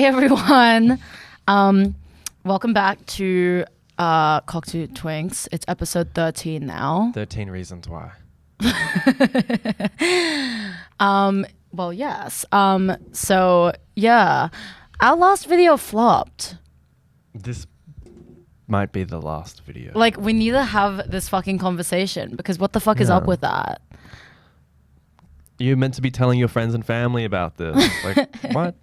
Hey everyone. Welcome back to Cocteau Twinks. It's episode 13 now. 13 reasons why. Well, yes. So yeah, our last video flopped. This might be the last video. Like, we need to have this fucking conversation because what the fuck is up with that? You're meant to be telling your friends and family about this. Like, what?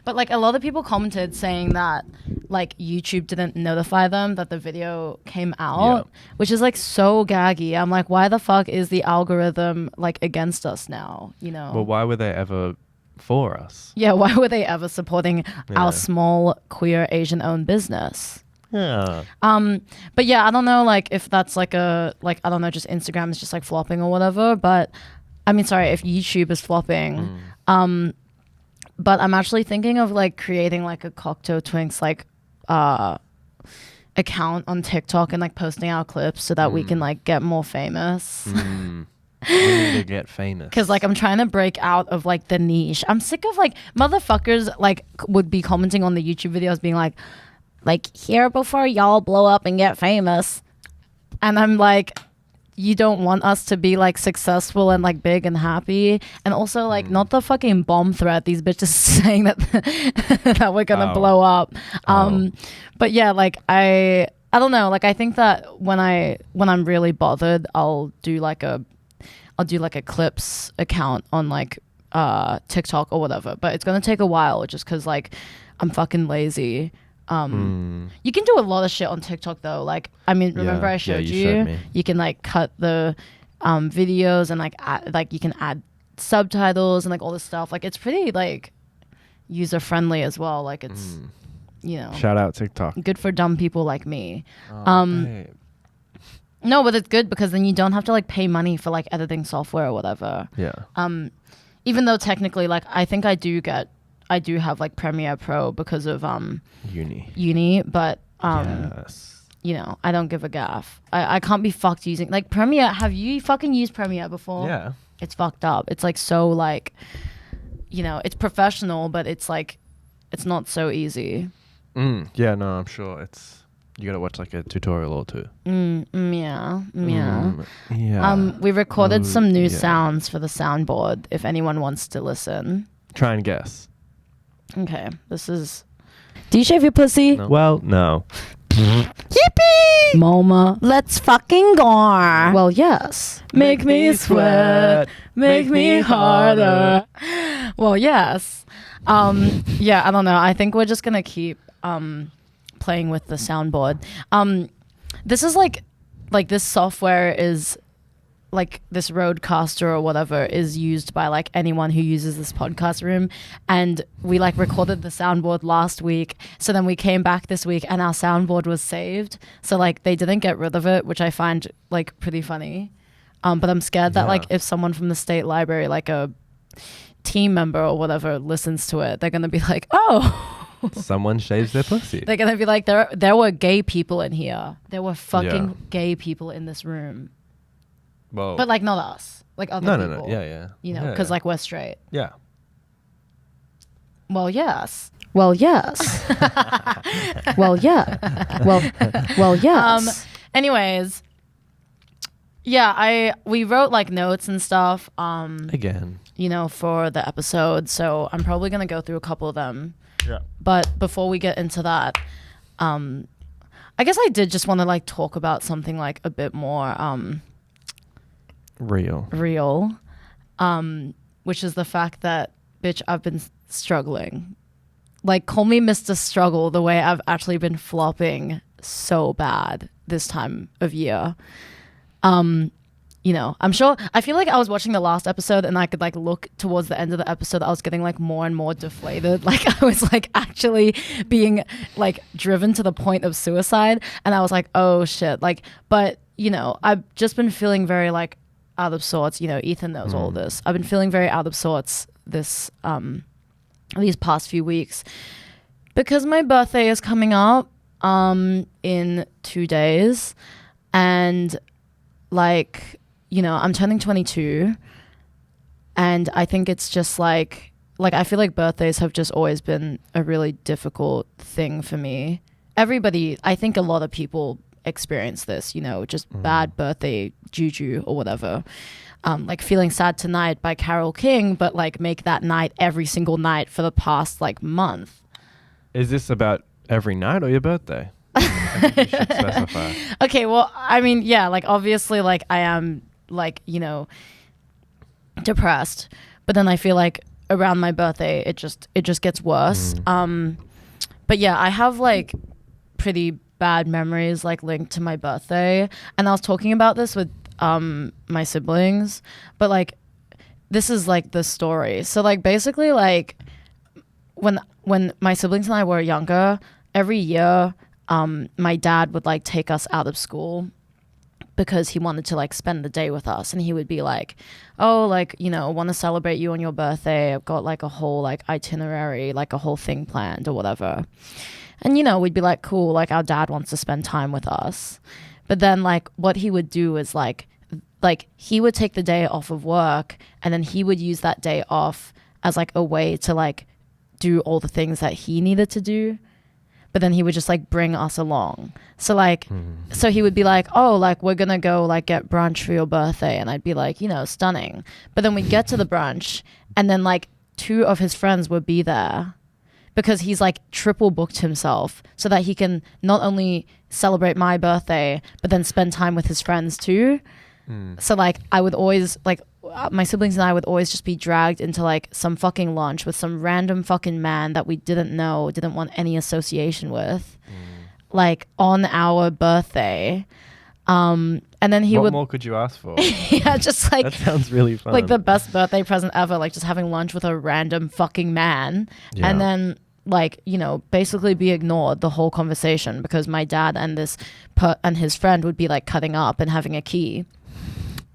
But like a lot of people commented saying that like YouTube didn't notify them that the video came out, which is like so gaggy. I'm like, why the fuck is the algorithm like against us now? You know? Well, why were they ever for us? Yeah, why were they ever supporting our small queer Asian-owned business? Yeah. But yeah, I don't know like if that's like I don't know, just Instagram is just like flopping or whatever, but I mean, sorry, if YouTube is flopping. But I'm actually thinking of like creating like a Cocteau Twinks like account on TikTok and like posting our clips so that we can like get more famous. We need to get famous. Because like I'm trying to break out of like the niche. I'm sick of like motherfuckers like would be commenting on the YouTube videos being like here before y'all blow up and get famous. And I'm like, you don't want us to be like successful and like big and happy, and also like not the fucking bomb threat these bitches saying that that we're gonna blow up. But yeah, like I don't know, like I think that when I'm really bothered, I'll do like a clips account on like TikTok or whatever, but it's gonna take a while just because like I'm fucking lazy. You can do a lot of shit on TikTok though. Like, I mean, remember I showed you you can like cut the videos and like you can add subtitles and like all this stuff. Like, it's pretty like user friendly as well. Like, it's you know, shout out TikTok. Good for dumb people like me. No, but it's good because then you don't have to like pay money for like editing software or whatever. Yeah. Even though technically, like, I think I do have like Premiere Pro because of uni, but you know, I don't give a gaff. I can't be fucked using like Premiere. Have you fucking used Premiere before? Yeah. It's fucked up. It's like so like, you know, it's professional, but it's like it's not so easy. Yeah, no, I'm sure you gotta watch like a tutorial or two. Yeah. We recorded some new sounds for the soundboard if anyone wants to listen. Try and guess. Okay, this is... Do you shave your pussy? No. Well, no. Yippee! MoMA, let's fucking go. Well, yes. Make me sweat. Make me harder. Well, yes. Yeah, I don't know. I think we're just gonna keep playing with the soundboard. This is like this software is... like this Rodecaster or whatever is used by like anyone who uses this podcast room, and we like recorded the soundboard last week, so then we came back this week and our soundboard was saved, so like they didn't get rid of it, which I find like pretty funny, but I'm scared that like if someone from the state library, like a team member or whatever, listens to it, they're gonna be like, oh, someone shaves their pussy. They're gonna be like, there were gay people in here, there were fucking gay people in this room. Whoa. But like not us, like other people. No. Yeah. You know, because like we're straight. Yeah. Well, yes. Well, yes. Well, yeah. Well, yes. Anyways, yeah, we wrote like notes and stuff. Again. You know, for the episode, so I'm probably gonna go through a couple of them. Yeah. But before we get into that, I guess I did just want to like talk about something like a bit more real, which is the fact that, bitch, I've been struggling. Like, call me Mr. Struggle, the way I've actually been flopping so bad this time of year. You know, I feel like I was watching the last episode and I could like look towards the end of the episode, I was getting like more and more deflated. Like I was like actually being like driven to the point of suicide, and I was like, oh shit. Like, but you know, I've just been feeling very like out of sorts. You know, Ethan knows all this. I've been feeling very out of sorts these past few weeks because my birthday is coming up in 2 days, and like, you know, I'm turning 22, and I think it's just like like I feel like birthdays have just always been a really difficult thing for me. Everybody, I think a lot of people experience this, you know, just bad birthday juju or whatever. Like Feeling Sad Tonight by Carole King, but like make that night every single night for the past like month. Is this about every night or your birthday? I think you should specify. Okay, well, I mean, yeah, like obviously like I am like, you know, depressed, but then I feel like around my birthday it just gets worse. But yeah, I have like pretty bad memories like linked to my birthday, and I was talking about this with my siblings, but like this is like the story. So like basically like when my siblings and I were younger, every year my dad would like take us out of school because he wanted to like spend the day with us, and he would be like, oh, like, you know, want to celebrate you on your birthday, I've got like a whole like itinerary, like a whole thing planned or whatever. And you know, we'd be like, cool, like our dad wants to spend time with us. But then like what he would do is like he would take the day off of work, and then he would use that day off as like a way to like do all the things that he needed to do. But then he would just like bring us along. So like, so he would be like, oh, like we're gonna go like get brunch for your birthday. And I'd be like, you know, stunning. But then we'd get to the brunch, and then like 2 of his friends would be there because he's like triple booked himself so that he can not only celebrate my birthday, but then spend time with his friends too. So like I would always like, my siblings and I would always just be dragged into like some fucking lunch with some random fucking man that we didn't know, didn't want any association with, like on our birthday. And then he what would. What more could you ask for? Yeah, just like. That sounds really fun. Like the best birthday present ever, like just having lunch with a random fucking man. Yeah. And then like, you know, basically be ignored the whole conversation because my dad and this and his friend would be like cutting up and having a key.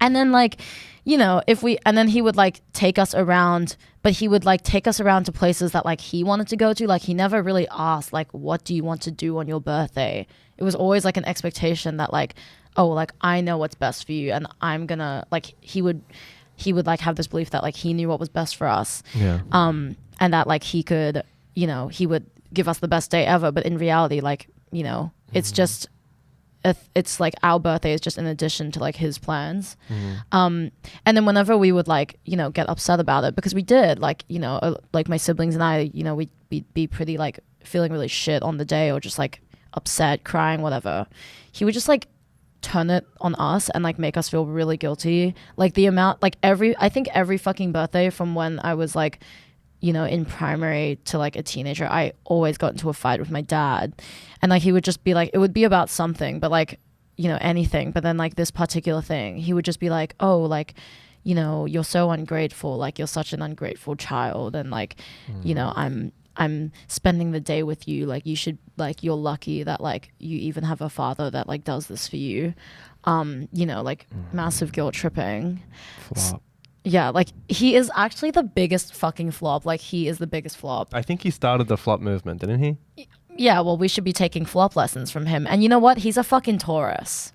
And then like, you know, and then he would like take us around, but he would like take us around to places that like he wanted to go to. Like he never really asked like, what do you want to do on your birthday? It was always like an expectation that like, oh, like I know what's best for you, and I'm gonna like, he would like have this belief that like he knew what was best for us. Yeah. And that like he could, you know, he would give us the best day ever. But in reality, like, you know, it's just, it's like our birthday is just in addition to like his plans. And then whenever we would like, you know, get upset about it, because we did like, you know, like my siblings and I, you know, we'd be pretty like feeling really shit on the day or just like upset, crying, whatever. He would just like turn it on us and like make us feel really guilty. Like the amount, like I think every fucking birthday from when I was like, you know, in primary to like a teenager, I always got into a fight with my dad. And like he would just be like, it would be about something, but like, you know, anything. But then like this particular thing, he would just be like, oh, like, you know, you're so ungrateful, like you're such an ungrateful child, and like, you know, I'm spending the day with you, like you should, like you're lucky that like you even have a father that like does this for you. You know, like massive guilt tripping. Flop. Yeah, like he is actually the biggest fucking flop. Like he is the biggest flop. I think he started the flop movement, didn't he? Yeah, well, we should be taking flop lessons from him. And you know what? He's a fucking Taurus.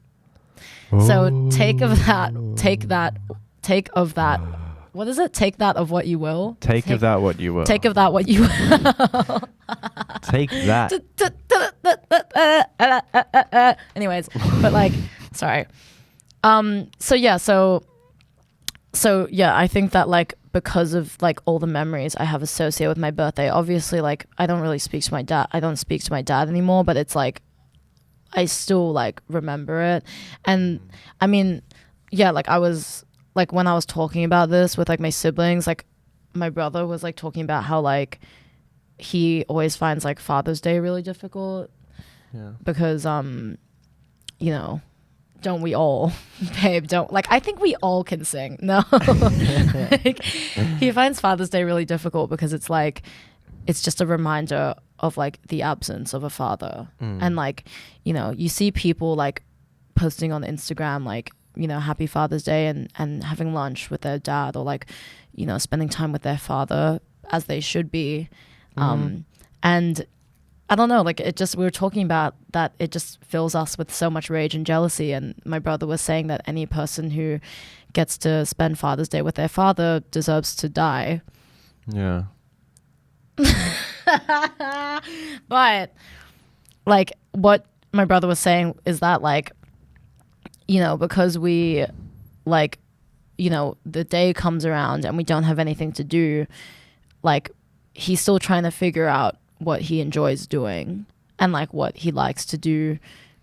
So take of that. What is it? Take that of what you will. Take of that what you will. Take of that what you will. Take that. Anyways, but like, sorry. So yeah, I think that like because of like all the memories I have associated with my birthday, obviously like I don't speak to my dad anymore, but it's like I still like remember it. And I mean, yeah, like I was like, when I was talking about this with like my siblings, like my brother was like talking about how like he always finds like Father's Day really difficult. Yeah. Because you know, don't we all, babe? Don't, like, I think we all can sing. No. Like, he finds Father's Day really difficult because it's like, it's just a reminder of like the absence of a father. And like, you know, you see people like posting on Instagram, like, you know, happy Father's Day and having lunch with their dad, or like, you know, spending time with their father as they should be. And I don't know, like it just, we were talking about that, it just fills us with so much rage and jealousy. And my brother was saying that any person who gets to spend Father's Day with their father deserves to die. Yeah. But like what my brother was saying is that like, you know, because we like, you know, the day comes around and we don't have anything to do, like he's still trying to figure out what he enjoys doing and like what he likes to do,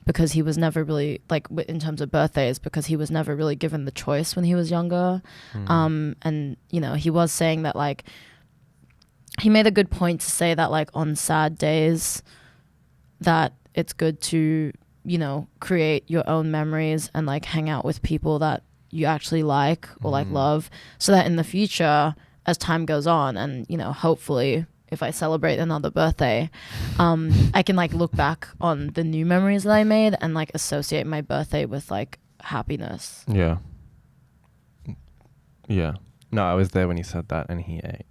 because he was never really like in terms of birthdays, because he was never really given the choice when he was younger. And you know, he was saying that like he made a good point to say that like on sad days that it's good to, you know, create your own memories and like hang out with people that you actually like or like love, so that in the future as time goes on and, you know, hopefully if I celebrate another birthday, I can like look back on the new memories that I made and like associate my birthday with like happiness. Yeah. Yeah. No, I was there when he said that and he ate.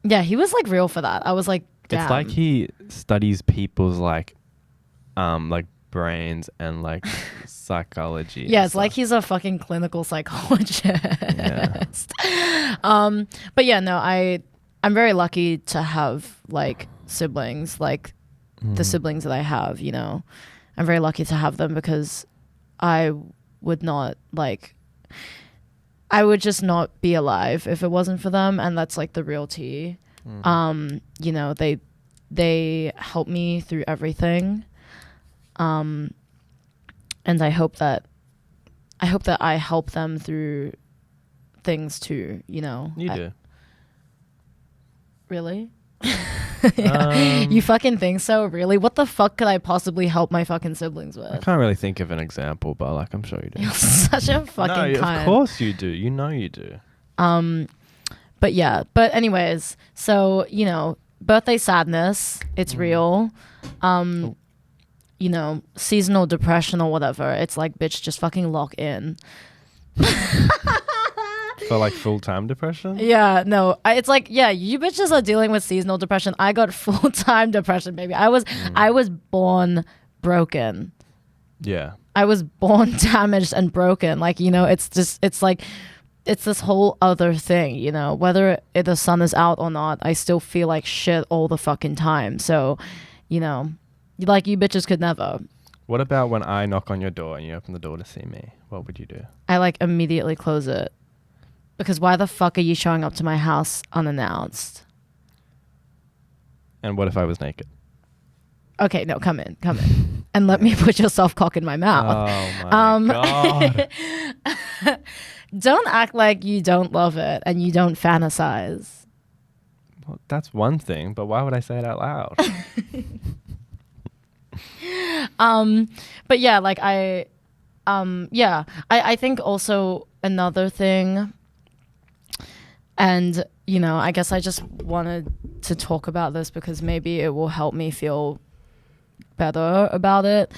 Yeah, he was like real for that. I was like, damn. It's like he studies people's like brains and like psychology. Yeah, it's like he's a fucking clinical psychologist. Yeah. But yeah, no, I'm very lucky to have like siblings, like the siblings that I have, you know. I'm very lucky to have them because I would not like, I would just not be alive if it wasn't for them, and that's like the real tea. You know, they help me through everything. And I hope that I help them through things too, you know. You do. Really? You fucking think so? Really? What the fuck could I possibly help my fucking siblings with? I can't really think of an example, but like I'm sure you do. You're such a fucking cunt. Of course you do. You know you do. But yeah. But anyways, so, you know, birthday sadness, it's real. You know, seasonal depression or whatever. It's like, bitch, just fucking lock in. For like full-time depression? Yeah, no. It's like, yeah, you bitches are dealing with seasonal depression. I got full-time depression, baby. I was born broken. Yeah. I was born damaged and broken. Like, you know, it's like, it's this whole other thing, you know, whether the sun is out or not, I still feel like shit all the fucking time. So, you know, like you bitches could never. What about when I knock on your door and you open the door to see me? What would you do? I like immediately close it. Because why the fuck are you showing up to my house unannounced? And what if I was naked? Okay, no, come in. And let me put your soft cock in my mouth. Oh my God. Don't act like you don't love it and you don't fantasize. Well, that's one thing, but why would I say it out loud? But yeah, like I think also another thing, and you know, I guess I just wanted to talk about this because maybe it will help me feel better about it.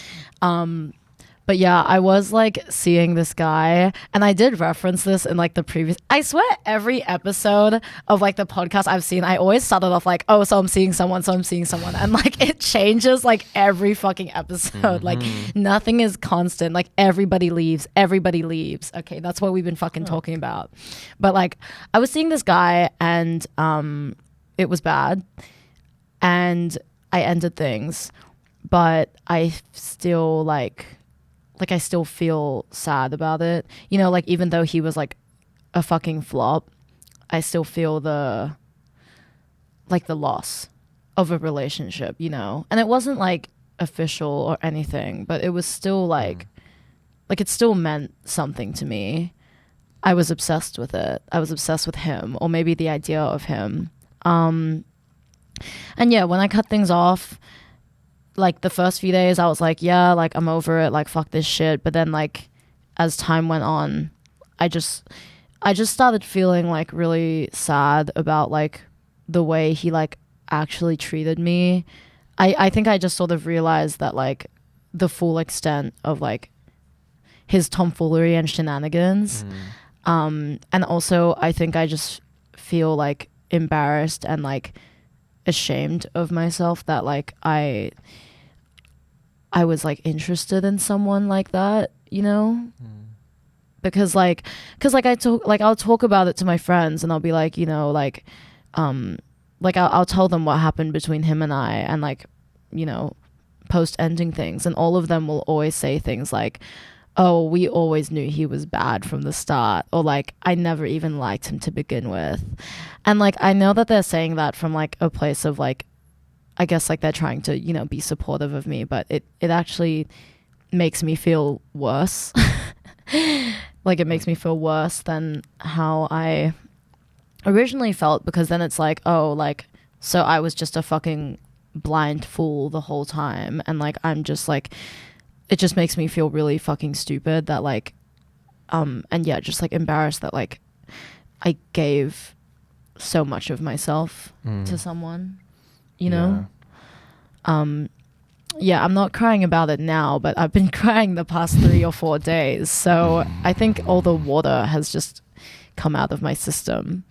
But yeah, I was like seeing this guy, and I did reference this in like the previous, I swear every episode of like the podcast I've seen, I always started off like, oh, so I'm seeing someone. And like it changes like every fucking episode. Like nothing is constant. Like everybody leaves. Okay, that's what we've been fucking talking about. But like I was seeing this guy and it was bad and I ended things, but I still I still feel sad about it. You know, like even though he was like a fucking flop, I still feel the loss of a relationship, you know? And it wasn't like official or anything, but it was still like it still meant something to me. I was obsessed with it. I was obsessed with him, or maybe the idea of him. And yeah, when I cut things off, like the first few days I was like, yeah, like I'm over it, like fuck this shit. But then like as time went on, I just started feeling like really sad about like the way he like actually treated me. I think I just sort of realized that like the full extent of like his tomfoolery and shenanigans. And also I think I just feel like embarrassed and like ashamed of myself that like I was like interested in someone like that, you know? Because I'll talk about it to my friends and I'll be like, you know, like like I'll tell them what happened between him and I, and like, you know, post ending things, and all of them will always say things like, oh, we always knew he was bad from the start, or like, I never even liked him to begin with. And like, I know that they're saying that from like a place of like, I guess like they're trying to, you know, be supportive of me, but it actually makes me feel worse. Like, it makes me feel worse than how I originally felt, because then it's like, oh, like, so I was just a fucking blind fool the whole time, and like, I'm just like, it just makes me feel really fucking stupid that like, and yeah, just like embarrassed that like I gave so much of myself to someone, you know? Yeah, I'm not crying about it now, but I've been crying the past 3 or 4 days. So I think all the water has just come out of my system.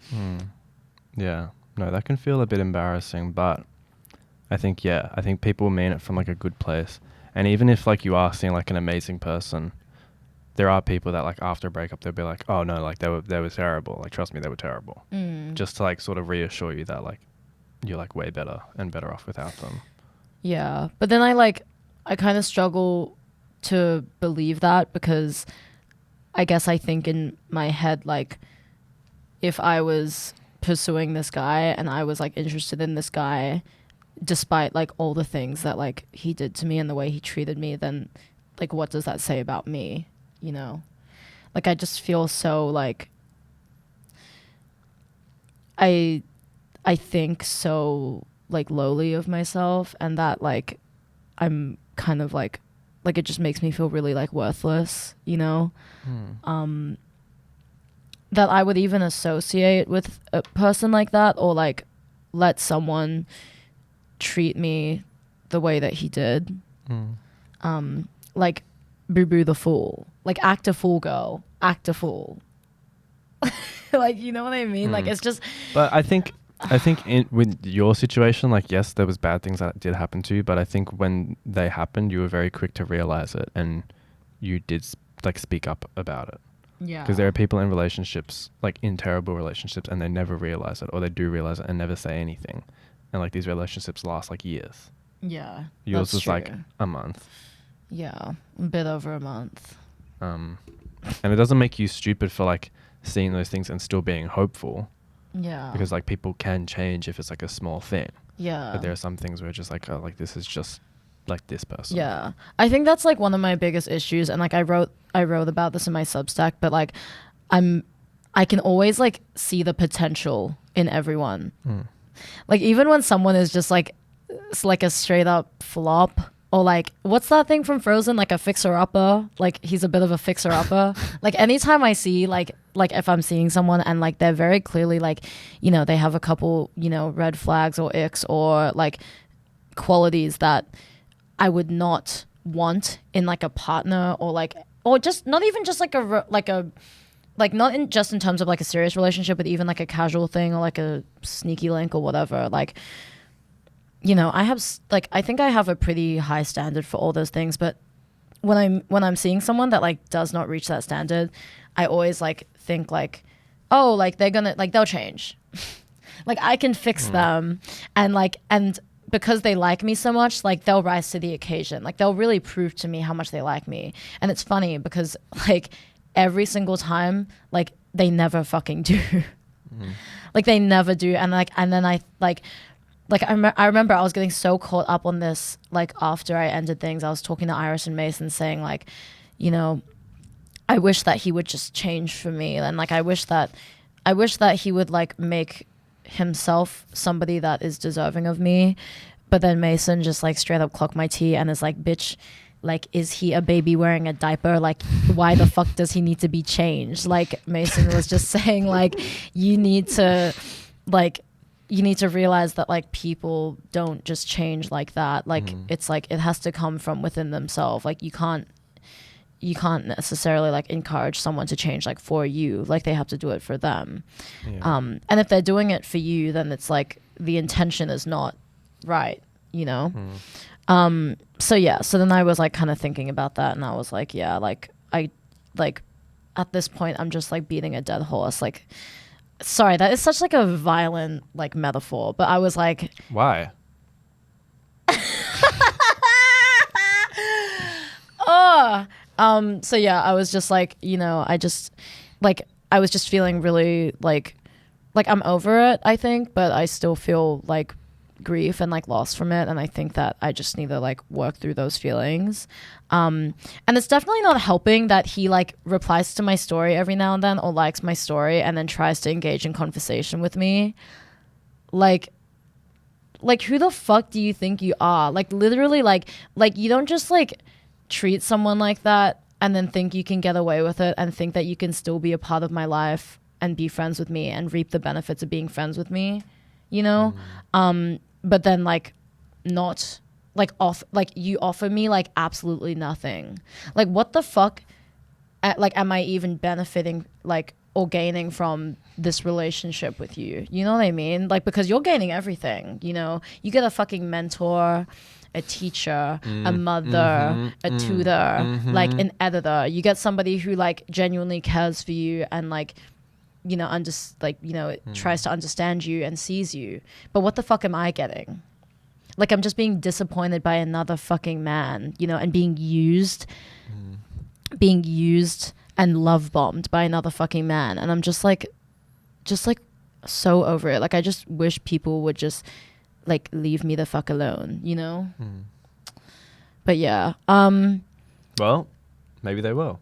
Yeah, no, that can feel a bit embarrassing, but I think people mean it from like a good place. And even if like you are seeing like an amazing person, there are people that like after a breakup, they'll be like, oh no, like they were terrible. Like, trust me, they were terrible. Just to like sort of reassure you that like you're like way better and better off without them. Yeah. But then I kind of struggle to believe that, because I guess I think in my head, like, if I was pursuing this guy and I was like interested in this guy, despite like all the things that like he did to me and the way he treated me, then like, what does that say about me? You know, like, I just feel so like, I think so like lowly of myself, and that like I'm kind of like it just makes me feel really like worthless, you know? That I would even associate with a person like that, or like let someone treat me the way that he did. Like, Boo Boo the fool, like, act a fool, girl, act a fool. Like, you know what I mean? Like, it's just, but I think with your situation, like, yes, there was bad things that did happen to you, but I think when they happened, you were very quick to realize it, and you did like speak up about it. yeah. Because there are people in relationships, like in terrible relationships, and they never realize it, or they do realize it and never say anything. And like, these relationships last like years. Yeah. Yours that's was true. like a month. Yeah. A bit over a month. And it doesn't make you stupid for like seeing those things and still being hopeful. Yeah. Because like, people can change if it's like a small thing. Yeah. But there are some things where it's just like, oh, like, this is just like this person. Yeah. I think that's like one of my biggest issues, and like I wrote about this in my Substack, but like I can always like see the potential in everyone. Like, even when someone is just like it's like a straight up flop, or like, what's that thing from Frozen, like a fixer-upper, like he's a bit of a fixer-upper. Like, anytime I see like if I'm seeing someone and like they're very clearly like, you know, they have a couple, you know, red flags or icks, or like qualities that I would not want in like a partner, or like, or just not even just like like not in just in terms of like a serious relationship, but even like a casual thing, or like a sneaky link or whatever. Like, you know, I think I have a pretty high standard for all those things, but when I'm seeing someone that like does not reach that standard, I always like think like, oh, like they'll change. Like, I can fix them, and because they like me so much, like, they'll rise to the occasion. Like, they'll really prove to me how much they like me. And it's funny because like every single time, like, they never fucking do. Like, they never do. And then I remember I was getting so caught up on this, like, after I ended things. I was talking to Iris and Mason, saying like, you know, I wish that he would just change for me, and like I wish that he would like make himself somebody that is deserving of me. But then Mason just like straight up clocked my tea and is like, bitch, like, is he a baby wearing a diaper? Like, why the fuck does he need to be changed? Like, Mason was just saying like, you need to realize that like people don't just change like that. Like, it's like, it has to come from within themselves. Like, you can't necessarily like encourage someone to change like for you. Like, they have to do it for them. And if they're doing it for you, then it's like the intention is not right, you know? So yeah, so then I was like kind of thinking about that, and I was like, yeah, like I like at this point I'm just like beating a dead horse. Like, sorry, that is such like a violent like metaphor, but I was like, Why? oh, so yeah, I was just like, you know, I was just feeling really like I'm over it, I think, but I still feel like grief and like loss from it, and I think that I just need to like work through those feelings. And it's definitely not helping that he like replies to my story every now and then, or likes my story and then tries to engage in conversation with me. Like who the fuck do you think you are? Like literally like you don't just like treat someone like that and then think you can get away with it and think that you can still be a part of my life and be friends with me and reap the benefits of being friends with me, you know? But then like not like you offer me like absolutely nothing. Like what the fuck like am I even benefiting like or gaining from this relationship with you? You know what I mean? Like because you're gaining everything, you know? You get a fucking mentor, a teacher, a mother, a tutor, like an editor. You get somebody who like genuinely cares for you and like, you know, tries to understand you and sees you. But what the fuck am I getting? Like I'm just being disappointed by another fucking man, you know, and being used and love bombed by another fucking man. And I'm just like so over it. Like I just wish people would just like leave me the fuck alone, you know? But yeah. Well, maybe they will.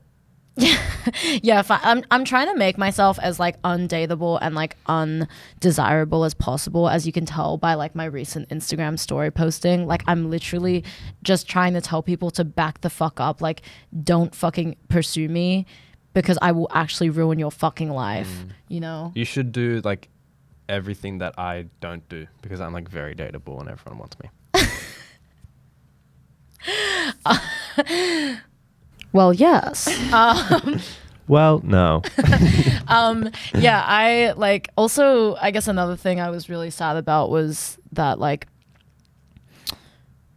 Yeah, I'm trying to make myself as like undateable and like undesirable as possible, as you can tell by like my recent Instagram story posting. Like I'm literally just trying to tell people to back the fuck up. Like don't fucking pursue me because I will actually ruin your fucking life, you know? You should do like everything that I don't do because I'm like very dateable and everyone wants me. Well, yes. Well, no. Yeah, I like also, I guess another thing I was really sad about was that like,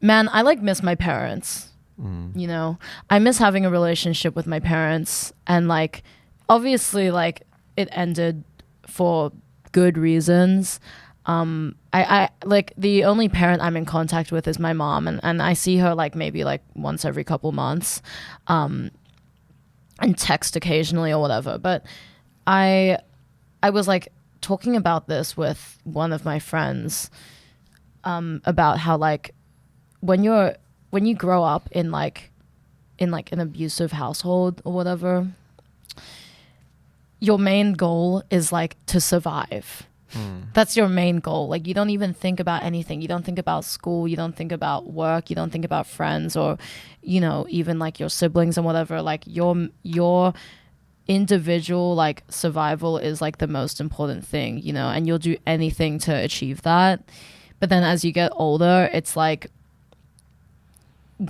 man, I like miss my parents, you know, I miss having a relationship with my parents, and like, obviously like it ended for good reasons. I like the only parent I'm in contact with is my mom, and I see her like maybe like once every couple months, and text occasionally or whatever. But I was like talking about this with one of my friends, about how like when you grow up in like an abusive household or whatever, your main goal is like to survive. That's your main goal. Like you don't even think about anything. You don't think about school. You don't think about work. You don't think about friends or, you know, even like your siblings and whatever. Like your individual like survival is like the most important thing, you know, and you'll do anything to achieve that. But then as you get older, it's like,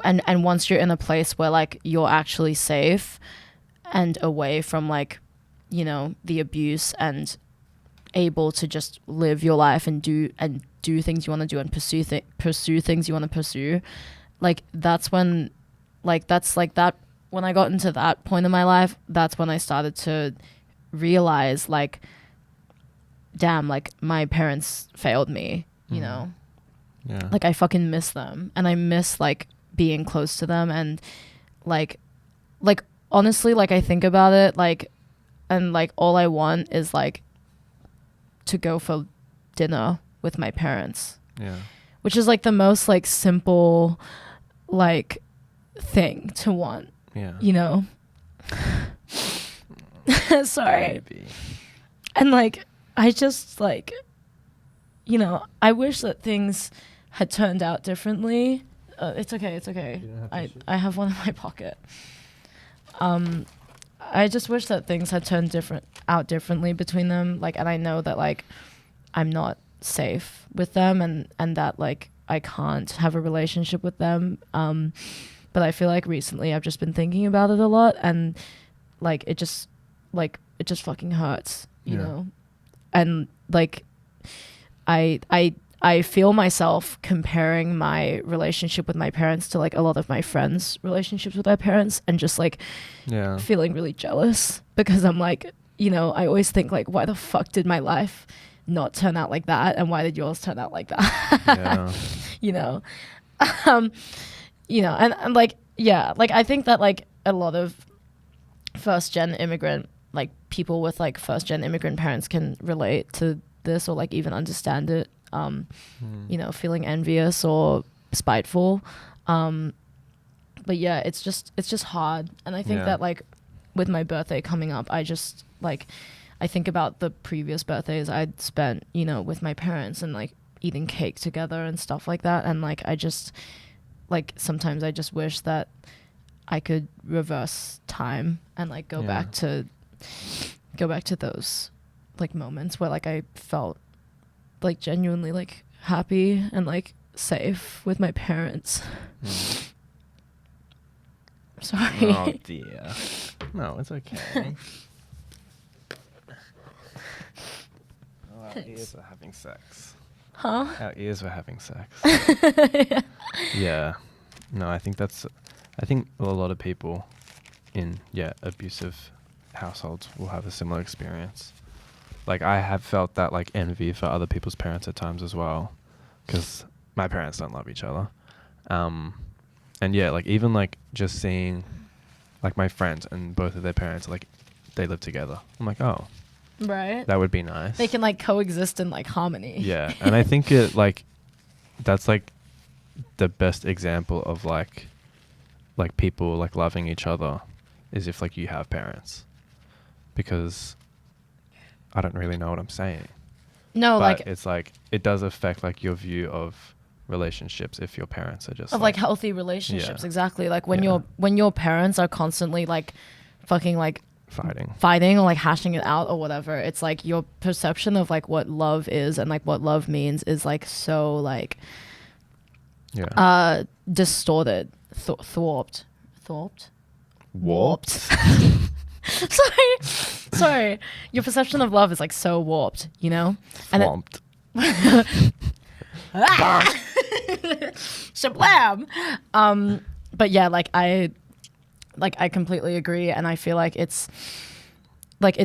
and once you're in a place where like you're actually safe and away from like, you know, the abuse and able to just live your life and do things you want to do and pursue things you want to pursue, like that's when like that's like that when I got into that point in my life, that's when I started to realize like, damn, like my parents failed me, you know. Yeah. Like I fucking miss them, and I miss like being close to them, and like honestly, like I think about it, like, and like all I want is like to go for dinner with my parents. Yeah. Which is like the most like simple like thing to want. Yeah. You know? Sorry. Maybe. And like I just like, you know, I wish that things had turned out differently. It's okay. I have one in my pocket. I just wish that things had turned out differently between them. Like, and I know that like I'm not safe with them, and that like I can't have a relationship with them. But I feel like recently I've just been thinking about it a lot, and like it just fucking hurts, you know. And like I feel myself comparing my relationship with my parents to like a lot of my friends' relationships with their parents, and just like feeling really jealous because I'm like, you know, I always think like, why the fuck did my life not turn out like that, and why did yours turn out like that? Yeah. You know, you know, and like, yeah, like I think that like a lot of first gen immigrant, like people with like first gen immigrant parents can relate to this, or like even understand it. You know, feeling envious or spiteful. But yeah, it's just hard. And I think that like with my birthday coming up, I just like, I think about the previous birthdays I'd spent, you know, with my parents and like eating cake together and stuff like that. And like, I just like, sometimes I just wish that I could reverse time and like go back to those like moments where like I felt like genuinely like happy and like safe with my parents. Sorry. Oh dear. No, it's okay. Oh, our ears are having sex. Huh? Our ears were having sex. Yeah. No, I think a lot of people in abusive households will have a similar experience. Like I have felt that like envy for other people's parents at times as well, because my parents don't love each other. And yeah, like even like just seeing like my friends and both of their parents, like they live together. I'm like, oh, right. that would be nice. They can like coexist in like harmony. Yeah. And I think it like, that's like the best example of like people like loving each other is if like you have parents, because I don't really know what I'm saying. No, but like it's like it does affect like your view of relationships if your parents are just of like healthy relationships. Yeah. Exactly. Like when your parents are constantly like fucking like fighting or like hashing it out or whatever, it's like your perception of like what love is and like what love means is like so like distorted, warped. Sorry. Your perception of love is like so warped, you know? Swamped. Shablam. But yeah, like I completely agree, and I feel like it's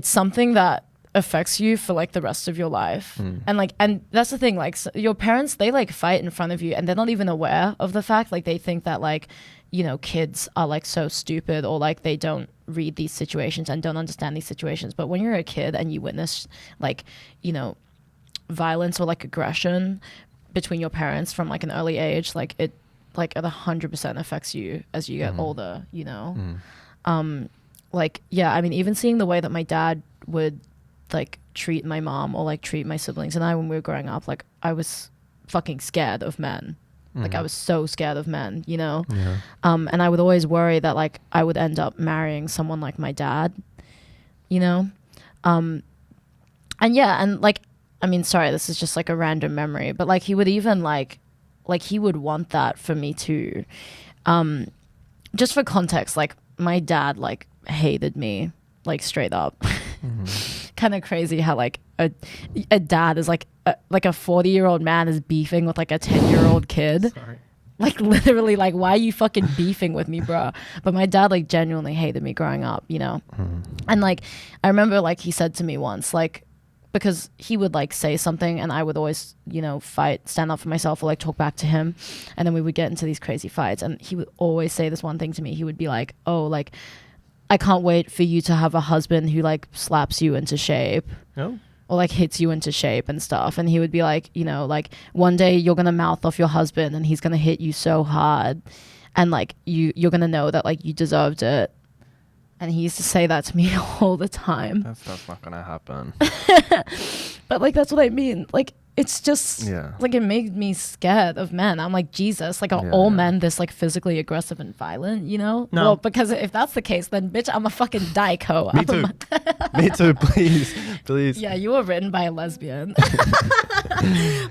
something that affects you for like the rest of your life. And that's the thing, like your parents, they like fight in front of you and they're not even aware of the fact. Like they think that like, you know, kids are like so stupid, or like they don't read these situations and don't understand these situations. But when you're a kid and you witness like, you know, violence or like aggression between your parents from like an early age, like it 100% affects you as you get older, you know? Like, yeah, I mean, even seeing the way that my dad would like treat my mom or like treat my siblings and I when we were growing up, like I was fucking scared of men. Like I was so scared of men, you know? And I would always worry that like I would end up marrying someone like my dad, you know? And yeah, and like, I mean, sorry, this is just like a random memory, but like he would even like he would want that for me too. Just for context, like my dad like hated me, like straight up. Kind of crazy how like a dad is like a 40-year-old man is beefing with like a 10-year-old kid. Sorry. Like literally, like, why are you fucking beefing with me, bro? But my dad like genuinely hated me growing up, you know? And like I remember like he said to me once, like, because he would like say something and I would always, you know, stand up for myself or like talk back to him, and then we would get into these crazy fights, and he would always say this one thing to me. He would be like, oh, like I can't wait for you to have a husband who like slaps you into shape. Oh. Or like hits you into shape and stuff. And he would be like, you know, like one day you're gonna mouth off your husband and he's gonna hit you so hard, and like you're gonna know that like you deserved it. And he used to say that to me all the time. That's not gonna happen. But like that's what I mean. Like it's just like it made me scared of men. I'm like, Jesus, like are all men this like physically aggressive and violent, you know? No. Well, because if that's the case, then bitch, I'm a fucking dyke hoe. Me too. Me too, please. Yeah, you were written by a lesbian.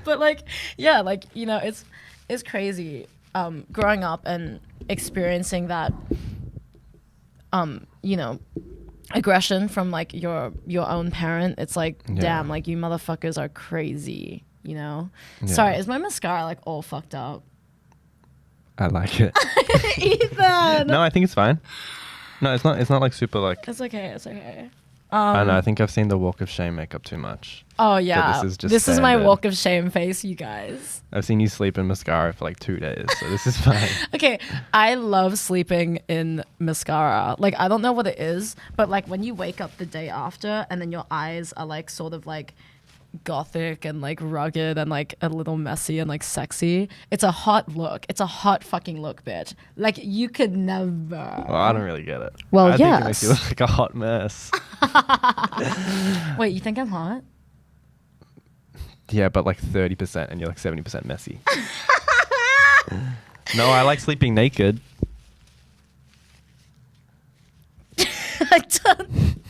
But like, yeah, like, you know, it's crazy growing up and experiencing that you know, aggression from like your own parent. It's like, damn, like you motherfuckers are crazy, you know? Sorry, is my mascara like all fucked up? I like it. Ethan! No, I think it's fine. No, it's not like super like... It's okay. I know. I think I've seen the walk of shame makeup too much. Oh yeah, this is just this is my standard. walk of shame face, you guys. I've seen you sleep in mascara for like 2 days, so this is fine. Okay, I love sleeping in mascara. Like, I don't know what it is, but like when you wake up the day after and then your eyes are like sort of like gothic and like rugged and like a little messy and like sexy, it's a hot look. It's a hot fucking look, bitch. Like, you could never. Well, I don't really get it. Well, I think it yes. makes you look like a hot mess. Wait, you think I'm hot? Yeah, but like 30% and you're like 70% messy. No, I like sleeping naked. I don't.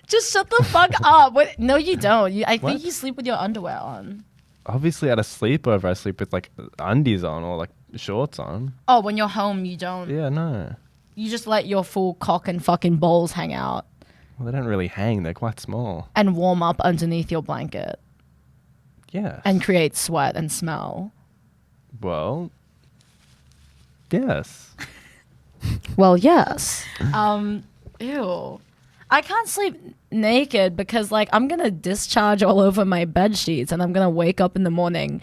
Just shut the fuck up. What? No, you don't. I What? think you sleep with your underwear on. Obviously, at a sleepover, I sleep with like undies on or like shorts on. Oh, when you're home, you don't. Yeah, no. You just let your full cock and fucking balls hang out Well, they don't really hang. They're quite small. and warm up underneath your blanket Yes. and create sweat and smell. Well, yes. Well, yes. Ew. I can't sleep naked because like I'm gonna discharge all over my bed sheets and I'm gonna wake up in the morning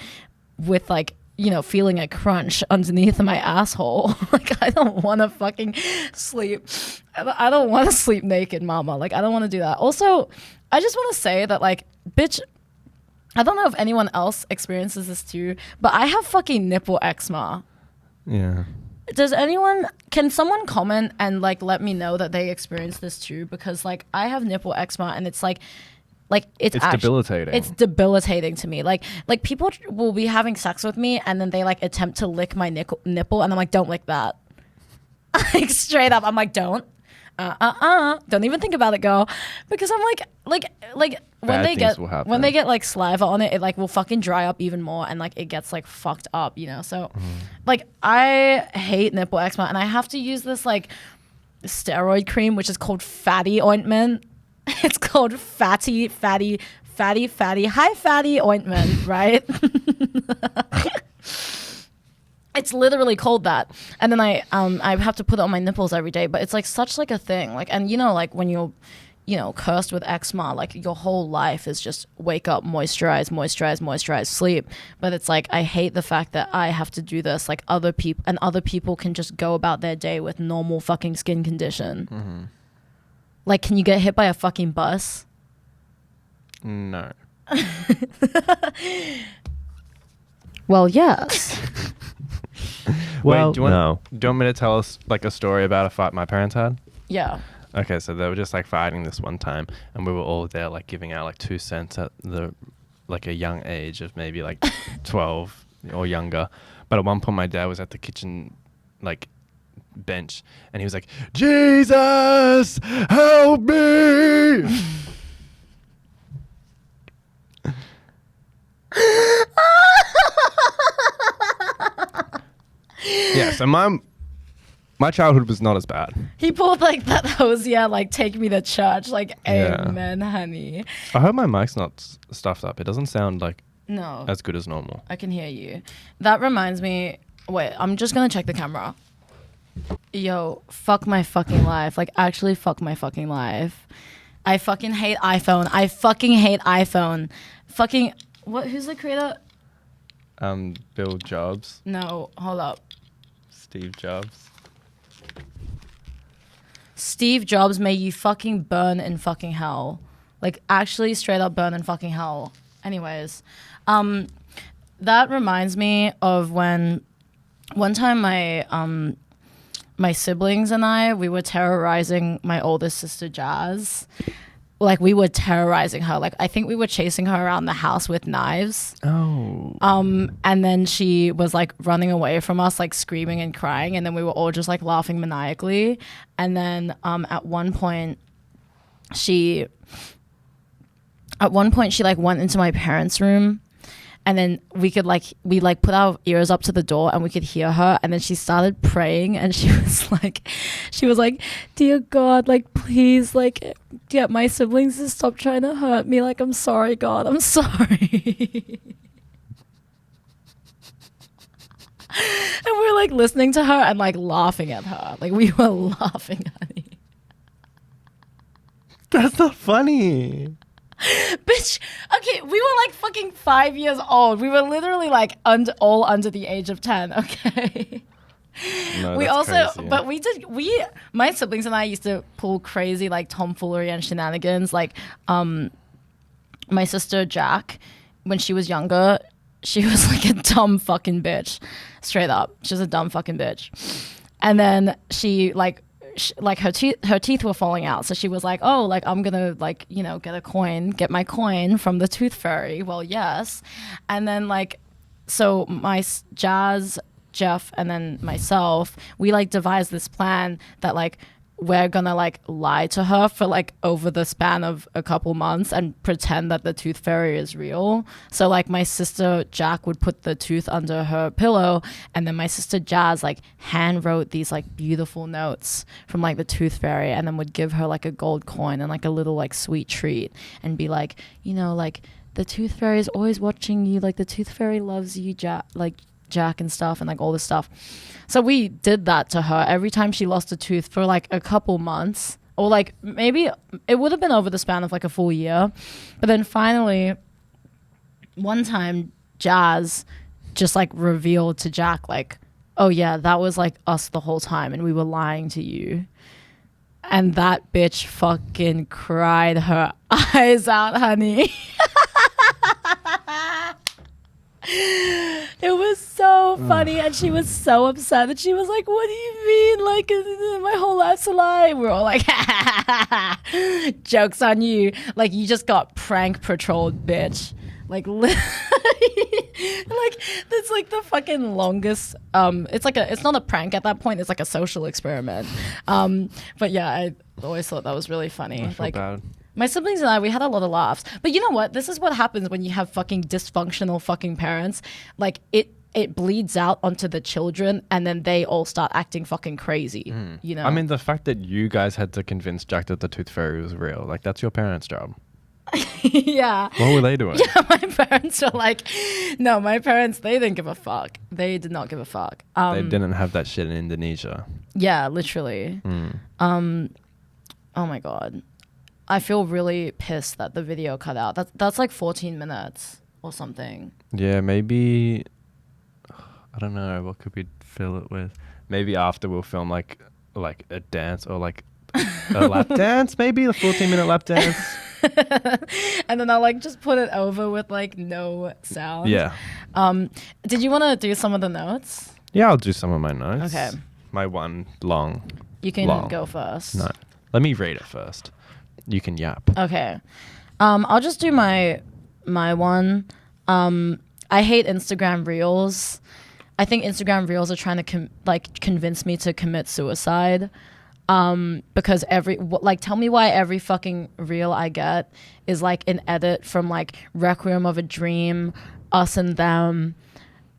with like, you know, feeling a crunch underneath my asshole. Like, I don't want to fucking sleep. I don't want to sleep naked, mama. Like, I don't want to do that. Also, I just want to say that like, bitch, I don't know if anyone else experiences this too, but I have fucking nipple eczema. Yeah. Can someone comment and like let me know that they experience this too? Because like I have nipple eczema and it's like it's debilitating. It's debilitating to me. Like people will be having sex with me and then they like attempt to lick my nipple and I'm like, don't lick that. Like straight up, I'm like, don't even think about it, girl. Because I'm like when Bad they things will happen. when they get like saliva on it, it like will fucking dry up even more and like it gets like fucked up, you know. So like I hate nipple eczema and I have to use this like steroid cream which is called fatty ointment. It's called fatty high fatty ointment, right? It's literally called that. And then I have to put it on my nipples every day, but it's like such like a thing. Like, and you know, like when you're, you know, cursed with eczema, like your whole life is just wake up, moisturize, sleep. But it's like I hate the fact that I have to do this. Like other people can just go about their day with normal fucking skin condition. Mm-hmm. Like, can you get hit by a fucking bus? No. Well, yes. Well, Wait, do you want me to tell us like a story about a fight my parents had? Yeah. Okay, so they were just like fighting this one time, and we were all there like giving out like 2 cents at the like a young age of maybe like 12 or younger. But at one point, my dad was at the kitchen like bench, and he was like, "Jesus, help me!" Yeah, so my childhood was not as bad. He pulled like that Hosea, like take me to church, like Yeah. amen, honey. I hope my mic's not stuffed up. It doesn't sound like No, as good as normal. I can hear you. That reminds me. Wait, I'm just gonna check the camera. Yo, fuck my fucking life. Like, actually, fuck my fucking life. I fucking hate iPhone. Fucking what? Who's the creator? Bill Jobs, No, hold up. Steve Jobs. Steve Jobs, may you fucking burn in fucking hell. Like, actually straight up burn in fucking hell. Anyways, that reminds me of when one time my siblings and we were terrorizing my oldest sister Jazz. Like, we were terrorizing her. Like, I think we were chasing her around the house with knives. Oh. And then she was like running away from us, like screaming and crying. And then we were all just like laughing maniacally. And then at one point she like went into my parents' room. And then we put our ears up to the door and we could hear her. And then she started praying and she was like, dear God, like, please, like, get my siblings to stop trying to hurt me. Like, I'm sorry, God, I'm sorry. And we're like listening to her and like laughing at her. Like, we were laughing, honey. That's not funny. Bitch, okay, we were like fucking 5 years old. We were literally like all under the age of 10, okay? No, We that's also, crazy. but my siblings and I used to pull crazy like tomfoolery and shenanigans. Like, my sister Jack, when she was younger, she was like a dumb fucking bitch, straight up. She was a dumb fucking bitch. And then she like her teeth were falling out, so she was like, oh, like I'm gonna like, you know, get my coin from the tooth fairy. Well, yes. And then like, so Jazz, Jeff, and then myself, we like devised this plan that like we're gonna like lie to her for like over the span of a couple months and pretend that the tooth fairy is real. So like my sister Jack would put the tooth under her pillow, and then my sister Jazz like hand wrote these like beautiful notes from like the tooth fairy, and then would give her like a gold coin and like a little like sweet treat, and be like, you know, like the tooth fairy is always watching you, like the tooth fairy loves you, Jack and stuff, and like all this stuff. So we did that to her every time she lost a tooth for like a couple months, or like maybe it would have been over the span of like a full year. But then finally one time Jazz just like revealed to Jack like, oh yeah, that was like us the whole time and we were lying to you. And that bitch fucking cried her eyes out, honey. It was so funny, and she was so upset that she was like, what do you mean, like my whole life's a lie? We're all like, joke's on you, like you just got prank patrolled, bitch. Like like that's like the fucking longest it's not a prank at that point, it's like a social experiment. But yeah, I always thought that was really funny. I feel Like bad. my siblings and I, we had a lot of laughs. But you know what? This is what happens when you have fucking dysfunctional fucking parents. Like, it bleeds out onto the children, and then they all start acting fucking crazy, you know? I mean, the fact that you guys had to convince Jack that the tooth fairy was real, like, that's your parents' job. Yeah. What were they doing? Yeah, my parents were like, no, my parents, they didn't give a fuck. They did not give a fuck. They didn't have that shit in Indonesia. Yeah, literally. Oh my God. I feel really pissed that the video cut out. That's like 14 minutes or something. Yeah, maybe, I don't know, what could we fill it with? Maybe after we'll film like a dance, or like a lap dance, maybe a 14-minute lap dance. And then I'll like just put it over with like no sound. Yeah. Did you want to do some of the notes? Yeah, I'll do some of my notes. Okay. My one long. You can long go first. No. Let me read it first. You can yap. Okay. I'll just do my one. I hate Instagram Reels. I think Instagram Reels are trying to convince me to commit suicide. Because tell me why every fucking reel I get is like an edit from like Requiem of a Dream, Us and Them,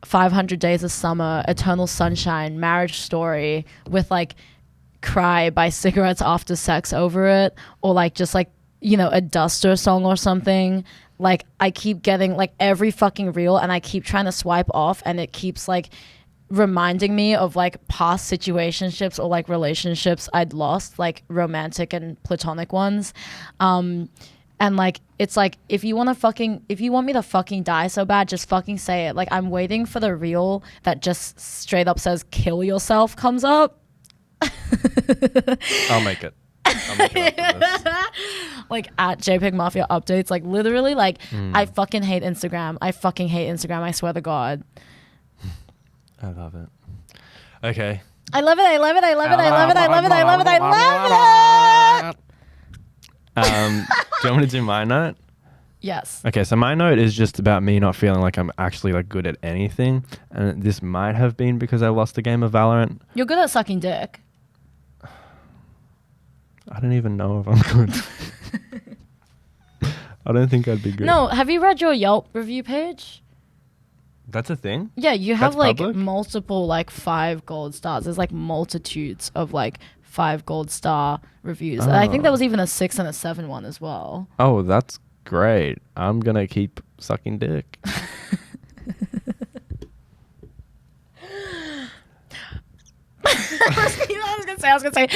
500 Days of Summer, Eternal Sunshine, Marriage Story, with like Cry by Cigarettes After Sex over it, or like just like, you know, a Duster song or something. Like I keep getting like every fucking reel, and I keep trying to swipe off, and it keeps like reminding me of like past situationships or like relationships I'd lost, like romantic and platonic ones. And like it's like, if you want me to fucking die so bad, just fucking say it. Like I'm waiting for the reel that just straight up says kill yourself comes up. I'll make it. I'll make it after this. Like at JPEG Mafia updates, like literally, like I fucking hate Instagram. I swear to God. I love it. Okay. I love it. Do you want me to do my note? Yes. Okay, so my note is just about me not feeling like I'm actually like good at anything, and this might have been because I lost a game of Valorant. You're good at sucking dick. I don't even know if I'm good. I don't think I'd be good. No, have you read your Yelp review page? That's a thing? Yeah, you have That's like public? multiple like 5 gold stars. There's like multitudes of like 5 gold star reviews. And I think there was even a 6 and a 7 one as well. Oh, that's great. I'm gonna keep sucking dick. I was gonna say. I was gonna say,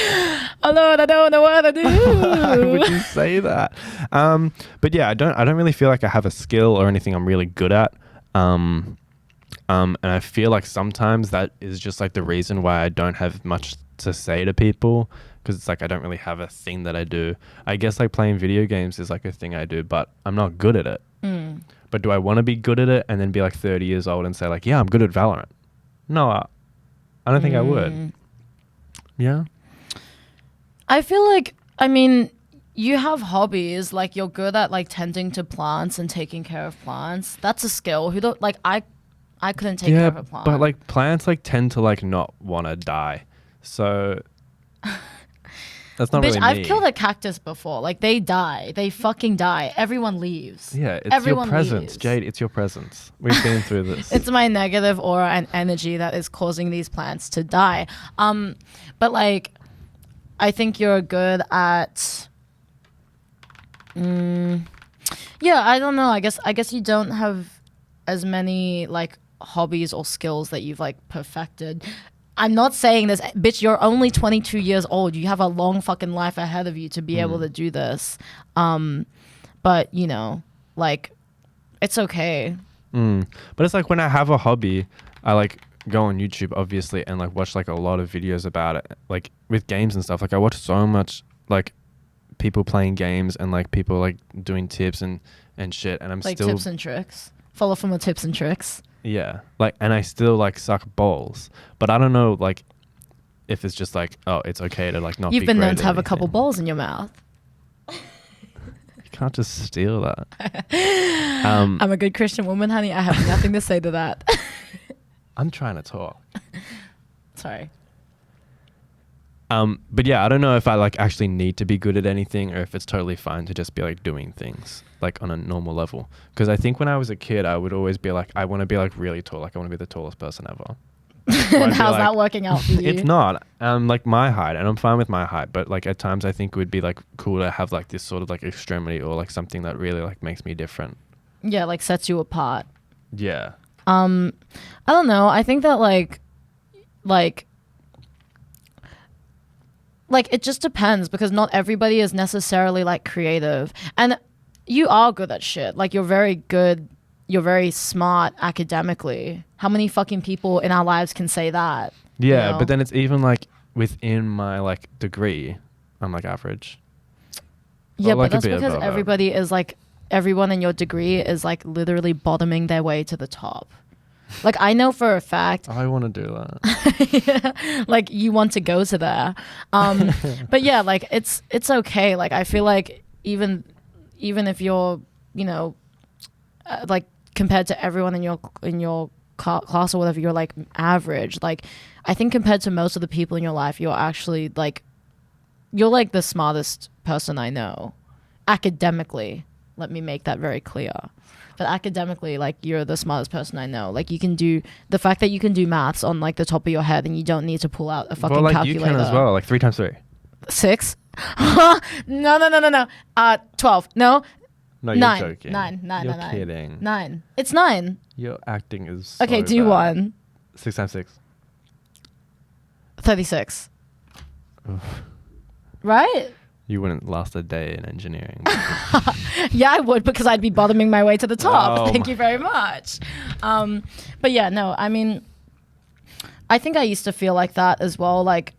alone, I don't know what to do. Why would you say that? But yeah, I don't really feel like I have a skill or anything I'm really good at. And I feel like sometimes that is just like the reason why I don't have much to say to people, because it's like I don't really have a thing that I do. I guess like playing video games is like a thing I do, but I'm not good at it. But do I want to be good at it and then be like 30 years old and say like, yeah, I'm good at Valorant? No, I don't think I would. Yeah. I feel like, I mean, you have hobbies, like you're good at like tending to plants and taking care of plants. That's a skill. Who don't like I couldn't take care of a plant. But like plants like tend to like not want to die. So that's not really me. I've killed a cactus before. Like they die. They fucking die. Everyone leaves. Yeah, it's Everyone your presence, leaves. Jade. It's your presence. We've been through this. It's my negative aura and energy that is causing these plants to die. But like, I think you're good at. Yeah, I don't know. I guess you don't have as many like hobbies or skills that you've like perfected. I'm not saying this, bitch. You're only 22 years old. You have a long fucking life ahead of you to be able to do this. But you know, like, it's okay. But it's like when I have a hobby, I like go on YouTube obviously and like watch like a lot of videos about it. Like with games and stuff. Like I watch so much like people playing games and like people like doing tips and shit. And I'm like still tips and tricks. Follow from the tips and tricks. Yeah, like, and I still like suck balls, but I don't know like if it's just like, oh, it's okay to like not. You've be been great known to at have a couple anything. balls in your mouth. You can't just steal that. I'm a good Christian woman, honey. I have nothing to say to that. I'm trying to talk. Sorry. But yeah, I don't know if I like actually need to be good at anything or if it's totally fine to just be like doing things like on a normal level. Because I think when I was a kid, I would always be like, I want to be like really tall. Like I want to be the tallest person ever. And how's that working out for you? It's not. Like my height, and I'm fine with my height. But like at times, I think it would be like cool to have like this sort of like extremity or like something that really like makes me different. Yeah, like sets you apart. Yeah. I don't know. I think that like it just depends because not everybody is necessarily like creative, and you are good at shit. Like you're very good. You're very smart academically. How many fucking people in our lives can say that? Yeah, you know? but then it's even like within my like degree, I'm like average. Yeah, or, like, but a that's bit because above everybody is like, everyone in your degree is like literally bottoming their way to the top. Like I know for a fact. I want to do that. Yeah, like you want to go to there. But yeah, like it's okay. Like I feel like even if you're, you know, like compared to everyone in your class or whatever, you're like average. Like I think compared to most of the people in your life, you're actually like, you're like the smartest person I know academically. Let me make that very clear. But academically, like you're the smartest person I know. Like you can do the fact that you can do maths on like the top of your head and you don't need to pull out a fucking well, like calculator. you can as well. Like 3 times 3. 6? No. 12. No. No, you're 9. joking. 9. You're kidding. 9. It's 9. Your acting is Okay, so do bad. 1. 6 times 6. 36. Oof. Right? You wouldn't last a day in engineering. Yeah, I would because I'd be bottoming my way to the top. Oh Thank you very much. But yeah, no, I mean, I think I used to feel like that as well. Like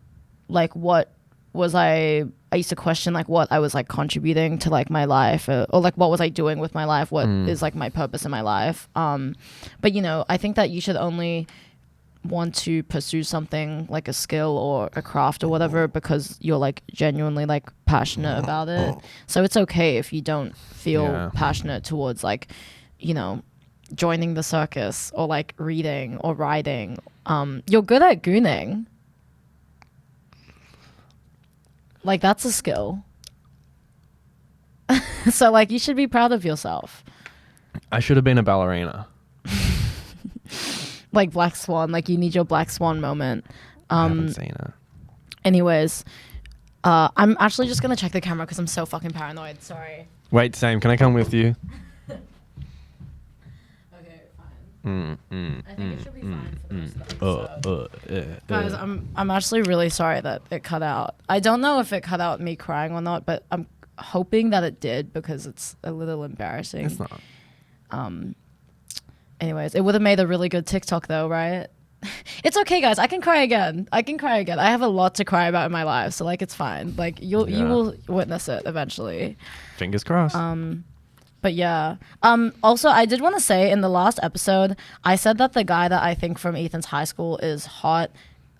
what was I used to question like what I was like contributing to like my life or like what was I doing with my life? What is like my purpose in my life? But you know, I think that you should only want to pursue something like a skill or a craft or whatever because you're like genuinely like passionate about it. So it's okay if you don't feel passionate towards like, you know, joining the circus or like reading or writing. You're good at gooning. Like that's a skill. So like you should be proud of yourself. I should have been a ballerina. Like Black Swan, like you need your Black Swan moment. I haven't seen it. Anyways, I'm actually just gonna check the camera because I'm so fucking paranoid. Sorry. Wait, Sam, can I come with you? Okay, fine. I think it should be fine for the rest of the episode. Guys, I'm actually really sorry that it cut out. I don't know if it cut out me crying or not, but I'm hoping that it did because it's a little embarrassing. It's not. Anyways, it would have made a really good TikTok though, right? It's okay, guys. I can cry again. I have a lot to cry about in my life, so like it's fine. Like you will witness it eventually. Fingers crossed. But yeah. Also, I did want to say in the last episode, I said that the guy that I think from Ethan's high school is hot.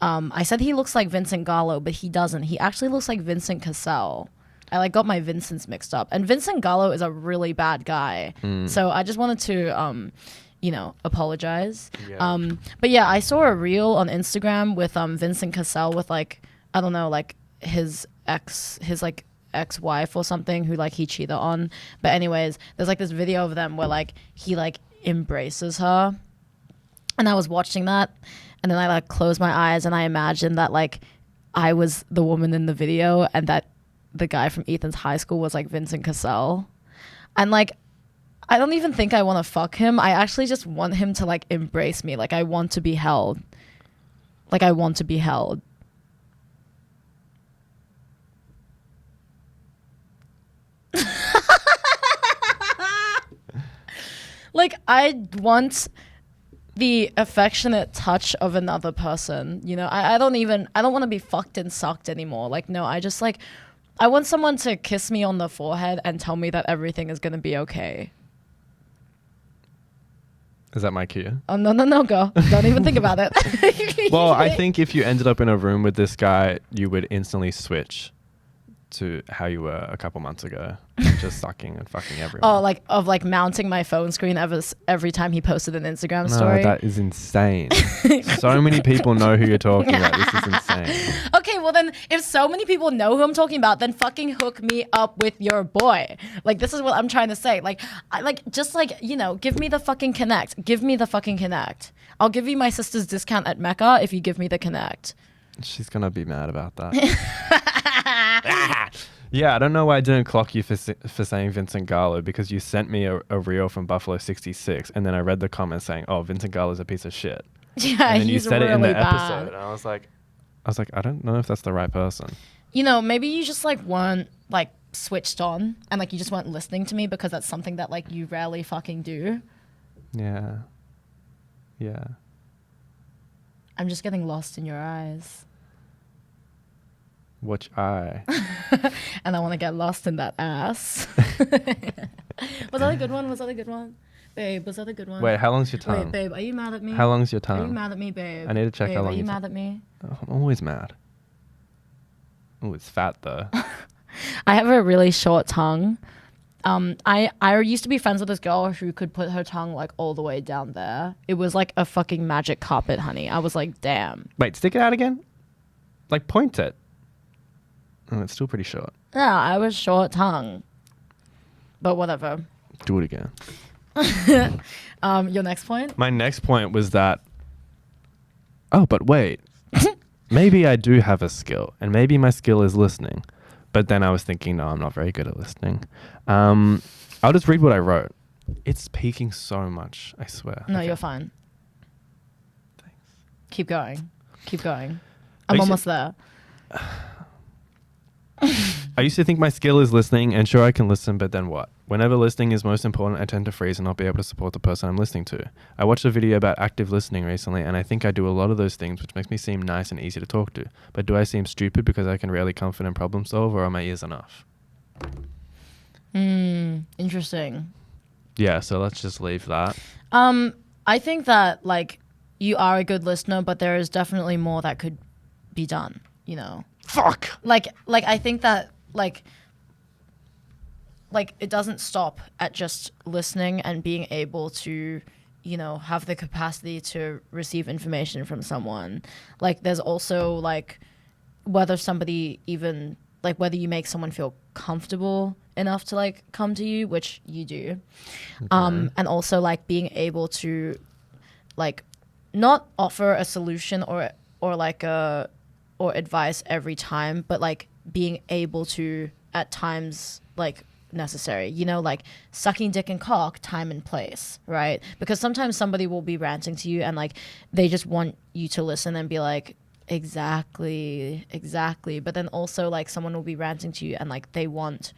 I said he looks like Vincent Gallo, but he doesn't. He actually looks like Vincent Cassell. I like got my Vincents mixed up. And Vincent Gallo is a really bad guy. So I just wanted to apologize. Yeah. But yeah, I saw a reel on Instagram with Vincent Cassell with like, I don't know, like his ex-wife or something who like he cheated on. But anyways, there's like this video of them where like he like embraces her. And I was watching that and then I like closed my eyes and I imagined that like I was the woman in the video and that the guy from Ethan's high school was like Vincent Cassell. And like I don't even think I want to fuck him. I actually just want him to like embrace me. Like I want to be held. Like I want to be held. Like I want the affectionate touch of another person. You know, I don't want to be fucked and sucked anymore. Like no, I want someone to kiss me on the forehead and tell me that everything is going to be okay. Is that my cue? Oh, no, go. Don't even think about it. Well, I think if you ended up in a room with this guy, you would instantly switch to how you were a couple months ago. Just sucking and fucking everyone. Oh, like mounting my phone screen every time he posted an Instagram story? No, that is insane. So many people know who you're talking about. This is insane. Okay, well then, if so many people know who I'm talking about, then fucking hook me up with your boy. Like, this is what I'm trying to say. Like, give me the fucking connect. Give me the fucking connect. I'll give you my sister's discount at Mecca if you give me the connect. She's gonna be mad about that. Yeah, I don't know why I didn't clock you for saying Vincent Gallo, because you sent me a reel from Buffalo 66 and then I read the comments saying, oh, Vincent Gallo's a piece of shit. Yeah, and then he's you said really it in the bad. episode and I was like, I don't know if that's the right person. You know, maybe you just like weren't like switched on and like you just weren't listening to me because that's something that like you rarely fucking do. Yeah. I'm just getting lost in your eyes. Which eye? And I want to get lost in that ass. Was that a good one? Babe, was that a good one? Wait, how long's your tongue? Wait, babe, are you mad at me? How long's your tongue? Are you mad at me, babe? I need to check how long are you mad at me? Oh, I'm always mad. Oh, it's fat though. I have a really short tongue. I used to be friends with this girl who could put her tongue like all the way down there. It was like a fucking magic carpet, honey. I was like, damn. Wait, stick it out again? Like point it. Oh, it's still pretty short. Yeah, I was short tongue. But whatever. Do it again. Your next point? My next point was that, oh, but wait. Maybe I do have a skill, and maybe my skill is listening. But then I was thinking, no, I'm not very good at listening. I'll just read what I wrote. It's peaking so much, I swear. No, okay. You're fine. Thanks. Keep going. I'm almost there. I used to think my skill is listening, and sure I can listen, but then what? Whenever listening is most important, I tend to freeze and not be able to support the person I'm listening to. I watched a video about active listening recently, and I think I do a lot of those things, which makes me seem nice and easy to talk to. But do I seem stupid because I can rarely comfort and problem solve, or are my ears enough? Interesting. Yeah, so let's just leave that. I think that like you are a good listener, but there is definitely more that could be done, you know. Fuck. Like I think that like it doesn't stop at just listening and being able to, you know, have the capacity to receive information from someone. Like there's also like whether somebody even like whether you make someone feel comfortable enough to like come to you, which you do. Okay. And also like being able to like not offer a solution or like a or advice every time, but like being able to at times like necessary, you know, like sucking dick and cock, time and place, right? Because sometimes somebody will be ranting to you and like they just want you to listen and be like, exactly, but then also like someone will be ranting to you and like they want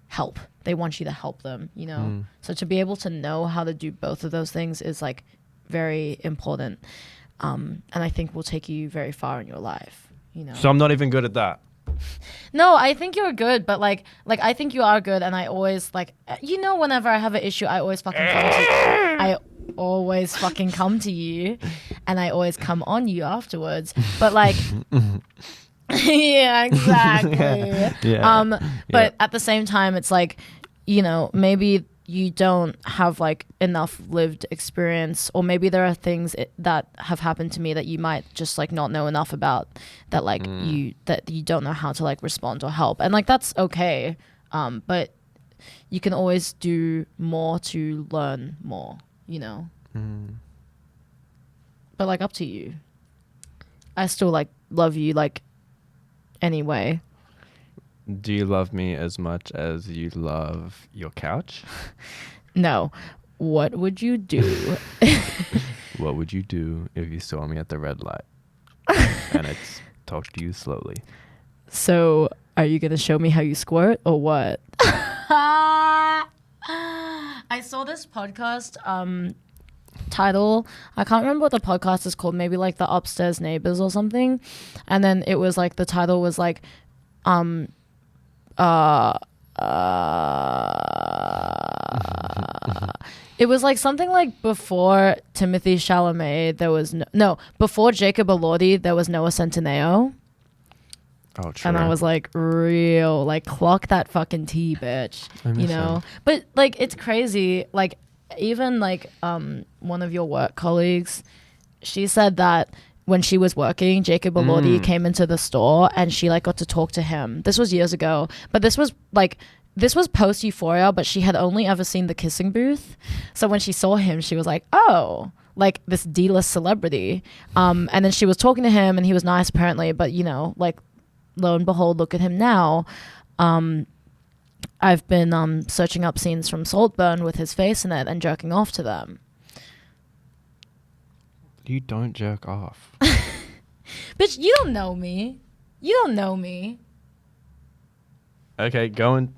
help, they want you to help them, you know. So to be able to know how to do both of those things is like very important, and I think will take you very far in your life, you know. So I'm not even good at that. No, I think you're good, but like I think you are good, and I always like, you know, whenever I have an issue, I always fucking come to you, and I always come on you afterwards. But like, yeah, exactly. But at the same time, it's like, you know, maybe you don't have like enough lived experience, or maybe there are things that have happened to me that you might just like not know enough about, that like you don't know how to like respond or help, and like that's okay, but you can always do more to learn more, you know. But like up to you. I still like love you like anyway. Do you love me as much as you love your couch? No. What would you do? What would you do if you saw me at the red light and I talked to you slowly? So, are you going to show me how you squirt or what? I saw this podcast title. I can't remember what the podcast is called. Maybe like The Upstairs Neighbors or something. And then it was like, the title was like, it was like something like before Timothy Chalamet there was before Jacob Elordi there was Noah Centineo. Oh, true. And I was like, real, like clock that fucking tea, bitch. You know him. But like it's crazy, like even like one of your work colleagues, she said that when she was working, Jacob Elordi came into the store and she like got to talk to him. This was years ago, but this was post Euphoria, but she had only ever seen The Kissing Booth. So when she saw him, she was like, oh, like this D-list celebrity. And then she was talking to him and he was nice apparently, but you know, like lo and behold, look at him now. I've been searching up scenes from Saltburn with his face in it and jerking off to them. You don't jerk off. Bitch, you don't know me. You don't know me. Okay, go and...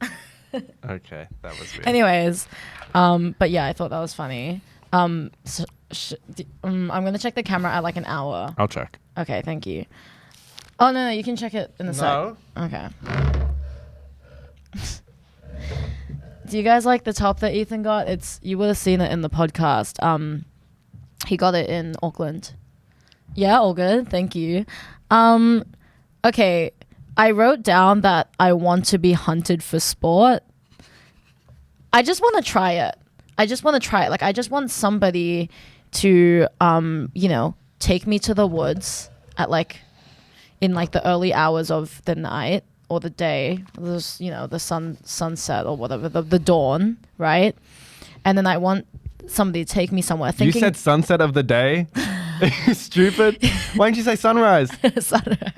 Okay, that was weird. Anyways, but yeah, I thought that was funny. I'm going to check the camera at like an hour. I'll check. Okay, thank you. Oh, no, you can check it in a sec. Okay. Do you guys like the top that Ethan got? You would have seen it in the podcast. He got it in Auckland. Yeah, all good. Thank you. Okay, I wrote down that I want to be hunted for sport. I just want to try it. Like, I just want somebody to, you know, take me to the woods at like, in like the early hours of the night or the day, there's, you know, the sunset or whatever, the dawn, right? And then I want somebody to take me somewhere. Thinking, you said sunset of the day? Stupid. Why didn't you say sunrise? Sunrise.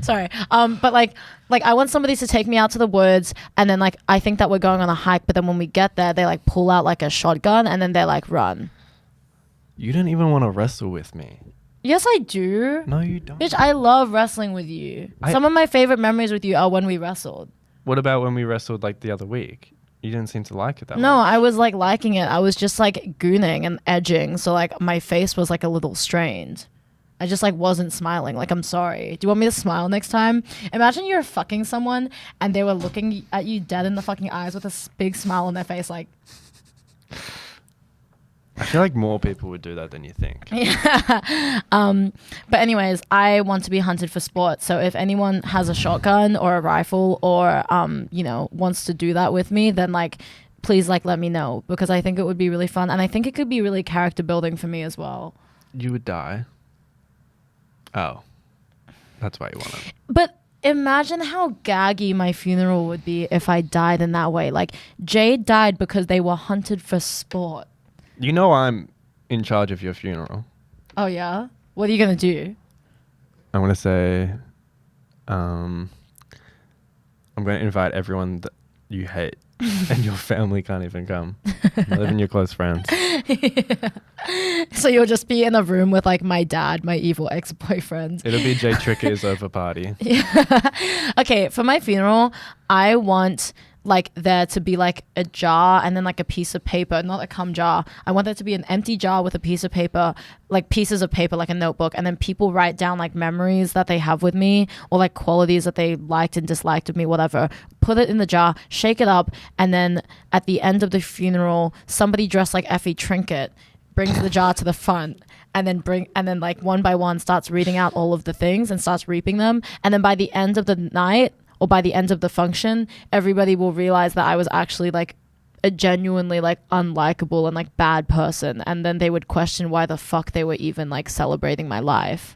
Sorry. But like I want somebody to take me out to the woods, and then like I think that we're going on a hike, but then when we get there, they like pull out like a shotgun and then they like run. You don't even want to wrestle with me. Yes, I do. No, you don't. Bitch, I love wrestling with you. Some of my favorite memories with you are when we wrestled. What about when we wrestled like the other week? You didn't seem to like it that much. No, I was like liking it. I was just like gooning and edging. So like my face was like a little strained. I just like wasn't smiling. Like, I'm sorry. Do you want me to smile next time? Imagine you're fucking someone and they were looking at you dead in the fucking eyes with a big smile on their face like... I feel like more people would do that than you think. Yeah. But anyways, I want to be hunted for sport. So if anyone has a shotgun or a rifle or, you know, wants to do that with me, then like, please like let me know, because I think it would be really fun. And I think it could be really character building for me as well. You would die. Oh, that's why you want it. But imagine how gaggy my funeral would be if I died in that way. Like, Jade died because they were hunted for sport. You know I'm in charge of your funeral. Oh, yeah? What are you going to do? I'm going to say, I'm going to invite everyone you hate and your family can't even come. Not even your close friends. So you'll just be in a room with like my dad, my evil ex-boyfriend. It'll be Jay Tricker's over party. Okay, for my funeral, I want like there to be like a jar and then like a piece of paper, not a cum jar. I want there to be an empty jar with a piece of paper, like pieces of paper, like a notebook, and then people write down like memories that they have with me or like qualities that they liked and disliked of me, whatever. Put it in the jar, shake it up, and then at the end of the funeral, somebody dressed like Effie Trinket brings the jar to the front and then like one by one starts reading out all of the things and starts reaping them, and then by the end of the night or by the end of the function, everybody will realize that I was actually like a genuinely like unlikable and like bad person, and then they would question why the fuck they were even like celebrating my life.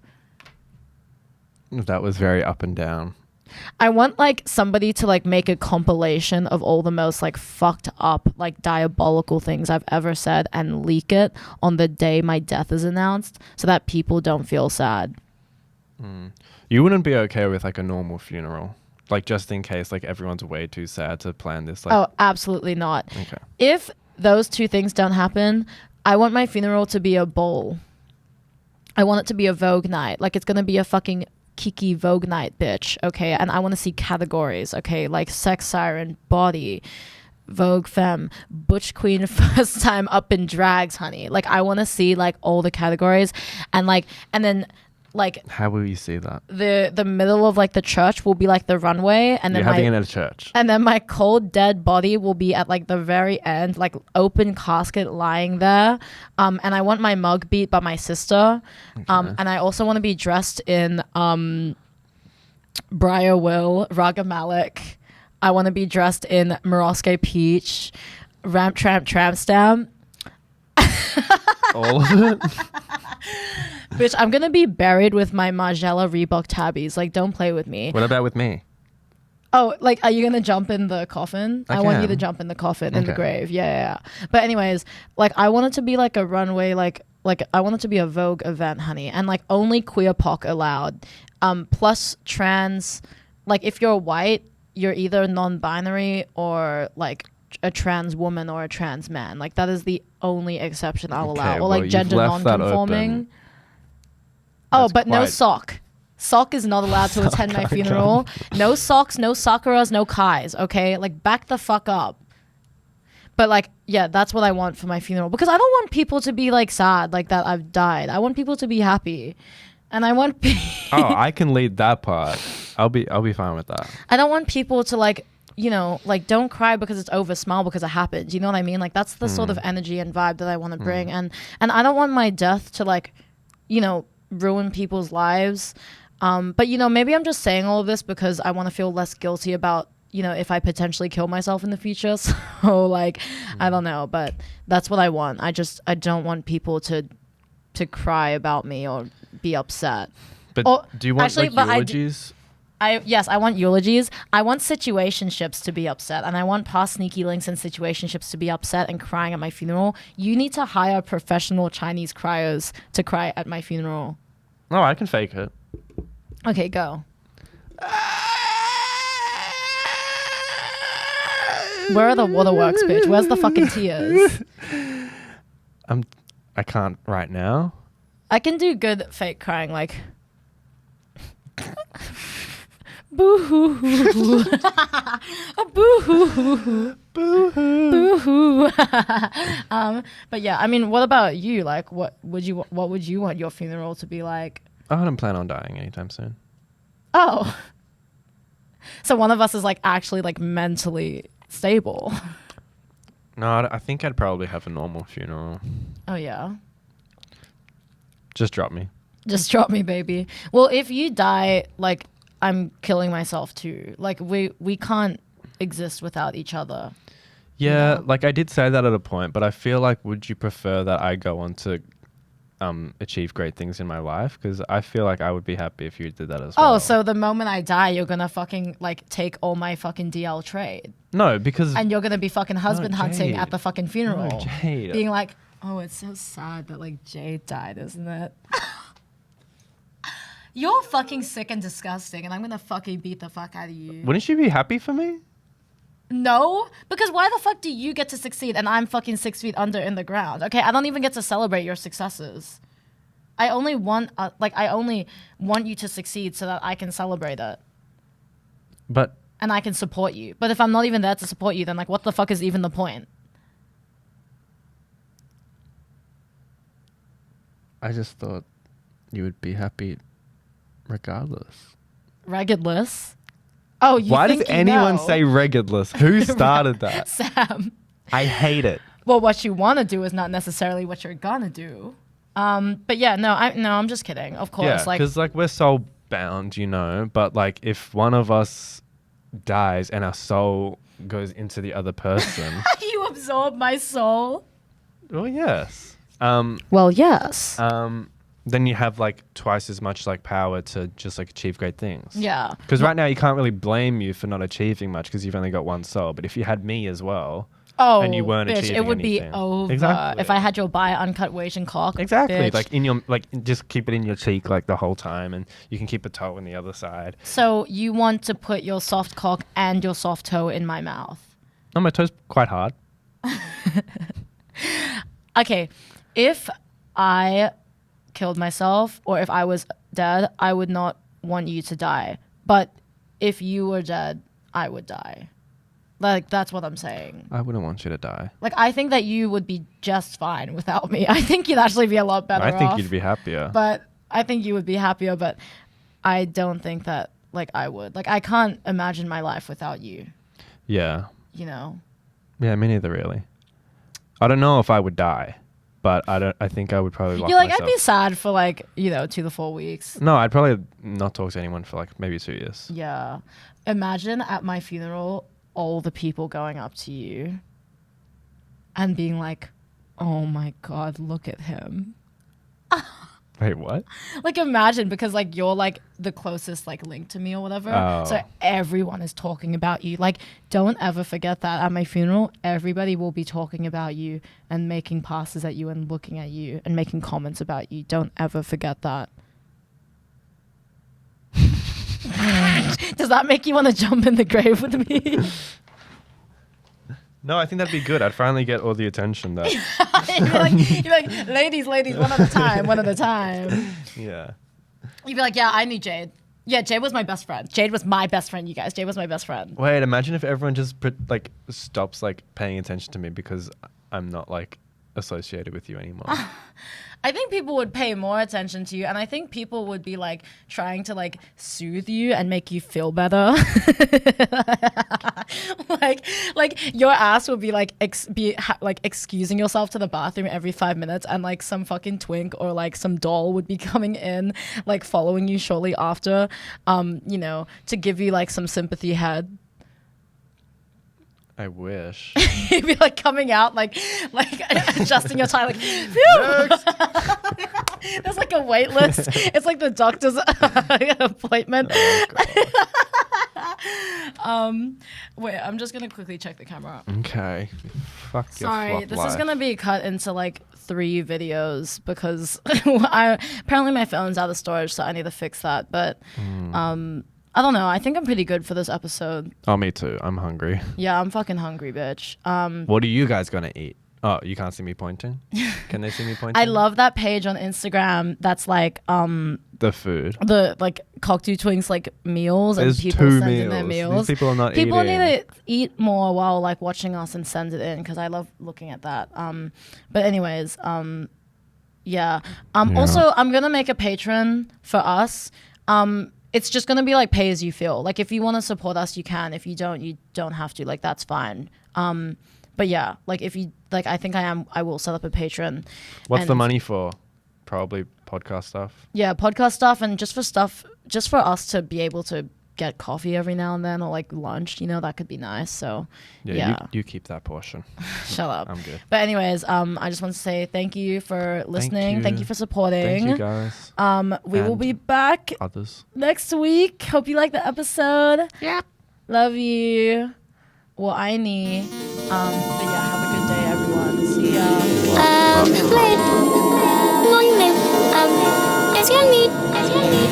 That was very up and down. I want like somebody to like make a compilation of all the most like fucked up, like diabolical things I've ever said and leak it on the day my death is announced so that people don't feel sad. You wouldn't be okay with like a normal funeral? Like just in case like everyone's way too sad to plan this? Like, oh, absolutely not. Okay. If those two things don't happen, I want my funeral to be a ball. I want it to be a Vogue night. Like it's going to be a fucking Kiki Vogue night, bitch. Okay. And I want to see categories. Okay. Like sex siren, body, Vogue femme, butch queen, first time up in drags, honey. Like I want to see like all the categories and then like how will you see that? The middle of like the church will be like the runway, and then you're having it at a church, and then my cold dead body will be at like the very end, like open casket lying there. And I want my mug beat by my sister. Okay. And I also want to be dressed in Briar Will, Raga Malik. I want to be dressed in Morosque Peach, Ramp Tramp Tramp Stamp. All of it. Bitch, I'm gonna be buried with my Margiela Reebok tabbies. Like, don't play with me. What about with me? Oh, like, are you gonna jump in the coffin? I want you to jump in the coffin in the grave. Yeah. But anyways, like, I want it to be like a runway, like I want it to be a Vogue event, honey, and like only queer POC allowed. Plus trans. Like, if you're white, you're either non-binary or like a trans woman or a trans man. Like, that is the only exception I'll allow. Or like gender non-conforming. Oh, but no sock. Sock is not allowed to attend my funeral. No socks, no Sakuras, no Kais, okay? Like, back the fuck up. But, like, yeah, that's what I want for my funeral. Because I don't want people to be, like, sad, like, that I've died. I want people to be happy. And I want... Oh, I can lead that part. I'll be fine with that. I don't want people to, like, you know, like, don't cry because it's over, smile because it happened. You know what I mean? Like, that's the sort of energy and vibe that I want to bring. And I don't want my death to, like, you know, ruin people's lives. But, you know, maybe I'm just saying all of this because I want to feel less guilty about, you know, if I potentially kill myself in the future. So, like, I don't know, but that's what I want. I don't want people to cry about me or be upset. But do you want eulogies? Yes, I want eulogies. I want situationships to be upset, and I want past sneaky links and situationships to be upset and crying at my funeral. You need to hire professional Chinese criers to cry at my funeral. Oh, I can fake it. Okay, go. Where are the waterworks, bitch? Where's the fucking tears? I can't right now. I can do good fake crying, like... Boo-hoo. Boo-hoo. Boo-hoo. Boo-hoo. But yeah, I mean, what about you? Like, what would you want your funeral to be like? I don't plan on dying anytime soon. Oh. So one of us is like actually like mentally stable. No, I think I'd probably have a normal funeral. Oh yeah. Just drop me. Just drop me, baby. Well, if you die, like, I'm killing myself too. Like, we can't exist without each other. Yeah, you know? like I did say that at a point, but I feel like, would you prefer that I go on to achieve great things in my life? Because I feel like I would be happy if you did that as well. Oh, so the moment I die, you're gonna fucking like take all my fucking DL trade. No, because... And you're gonna be fucking husband hunting at the fucking funeral. No, Jade. Being like, oh, it's so sad that like Jade died, isn't it? You're fucking sick and disgusting, and I'm gonna fucking beat the fuck out of you. Wouldn't you be happy for me? No, because why the fuck do you get to succeed and I'm fucking 6 feet under in the ground? Okay, I don't even get to celebrate your successes. I only want you to succeed so that I can celebrate it. But and I can support you. But if I'm not even there to support you, then like what the fuck is even the point? I just thought you would be happy regardless. Regardless? Oh, you Why think does anyone know? say regardless? Who started that? Sam. I hate it. Well, what you want to do is not necessarily what you're gonna do. But yeah, I'm just kidding. Of course, Yeah, like because like we're soul bound, you know. But like if one of us dies and our soul goes into the other person, you absorb my soul. well, yes. Well, yes. Then you have like twice as much like power to just like achieve great things. Yeah. Because right now you can't really blame you for not achieving much because you've only got one soul. But if you had me as well, and you weren't bitch, achieving it would anything. be over. Exactly. If I had your bi uncut Asian cock. Exactly. Bitch. Like in your just keep it in your cheek like the whole time, and you can keep a toe on the other side. So you want to put your soft cock and your soft toe in my mouth? No, my toe's quite hard. Okay, if I killed myself or if I was dead, I would not want you to die. But if you were dead, I would die. Like, that's what I'm saying. I wouldn't want you to die. Like, I think that you would be just fine without me. I think you'd actually be a lot better I think off. you'd be happier. But I think you would be happier, but I don't think that, like, I would. Like, I can't imagine my life without you, Yeah. you know? Yeah, me neither, really. I don't know if I would die, but I think I would probably lock You're like, myself. I'd be sad for, like, 2 to 4 weeks. No, I'd probably not talk to anyone for, like, maybe 2 years. Yeah. Imagine at my funeral, all the people going up to you and being like, oh my God, look at him. Wait, what? Like, imagine, because like you're like the closest like link to me or whatever. Oh. So everyone is talking about you. Like, don't ever forget that at my funeral, everybody will be talking about you and making passes at you and looking at you and making comments about you. Don't ever forget that. Does that make you want to jump in the grave with me? No, I think that'd be good. I'd finally get all the attention that... you'd be like, ladies, one at a time. Yeah. You'd be like, yeah, I knew Jade. Yeah, Jade was my best friend. Jade was my best friend, you guys. Jade was my best friend. Wait, imagine if everyone just like stops like paying attention to me because I'm not like associated with you anymore. I think people would pay more attention to you, and I think people would be like trying to like soothe you and make you feel better. like your ass would be like excusing yourself to the bathroom every 5 minutes, and like some fucking twink or like some doll would be coming in, like following you shortly after, to give you like some sympathy head. I wish. You'd be like coming out, like adjusting your tie, like, phew. There's like a wait list. It's like the doctor's appointment. Oh, Wait, I'm just gonna quickly check the camera. okay. Fuck your Sorry, flop this life. is gonna be cut into like 3 videos because apparently my phone's out of storage, so I need to fix that. But I don't know. I think I'm pretty good for this episode. Oh, me too. I'm hungry. Yeah, I'm fucking hungry, bitch. What are you guys gonna eat? Oh, you can't see me pointing? Can they see me pointing? I love that page on Instagram that's like the food. the like cocteau twinks like meals. There's and people 2 send in meals. their meals. These people are not People eating. need to eat more while like watching us and send it in because I love looking at that. But anyways, yeah. Also, I'm gonna make a Patreon for us. It's just gonna be like pay as you feel. Like if you want to support us, you can. If you don't have to. Like that's fine. But yeah, like if you like, I think I will set up a Patreon. What's the money for? Probably podcast stuff. Yeah, podcast stuff and just for us to be able to get coffee every now and then or like lunch, that could be nice. So yeah. You keep that portion. Shut up. I'm good. But anyways, I just want to say thank you for listening. Thank you for supporting. Thank you guys. We will And be back others. next week. Hope you like the episode. Yeah. Love you. Well, I need. But yeah, have a good day, everyone. See ya. Late. Morning, late. It's gonna meet. It's gonna meet.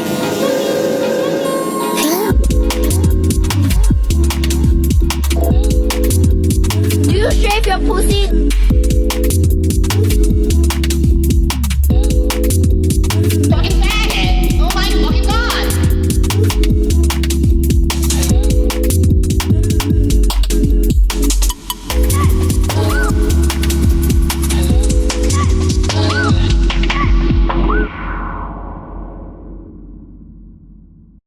It's gonna meet.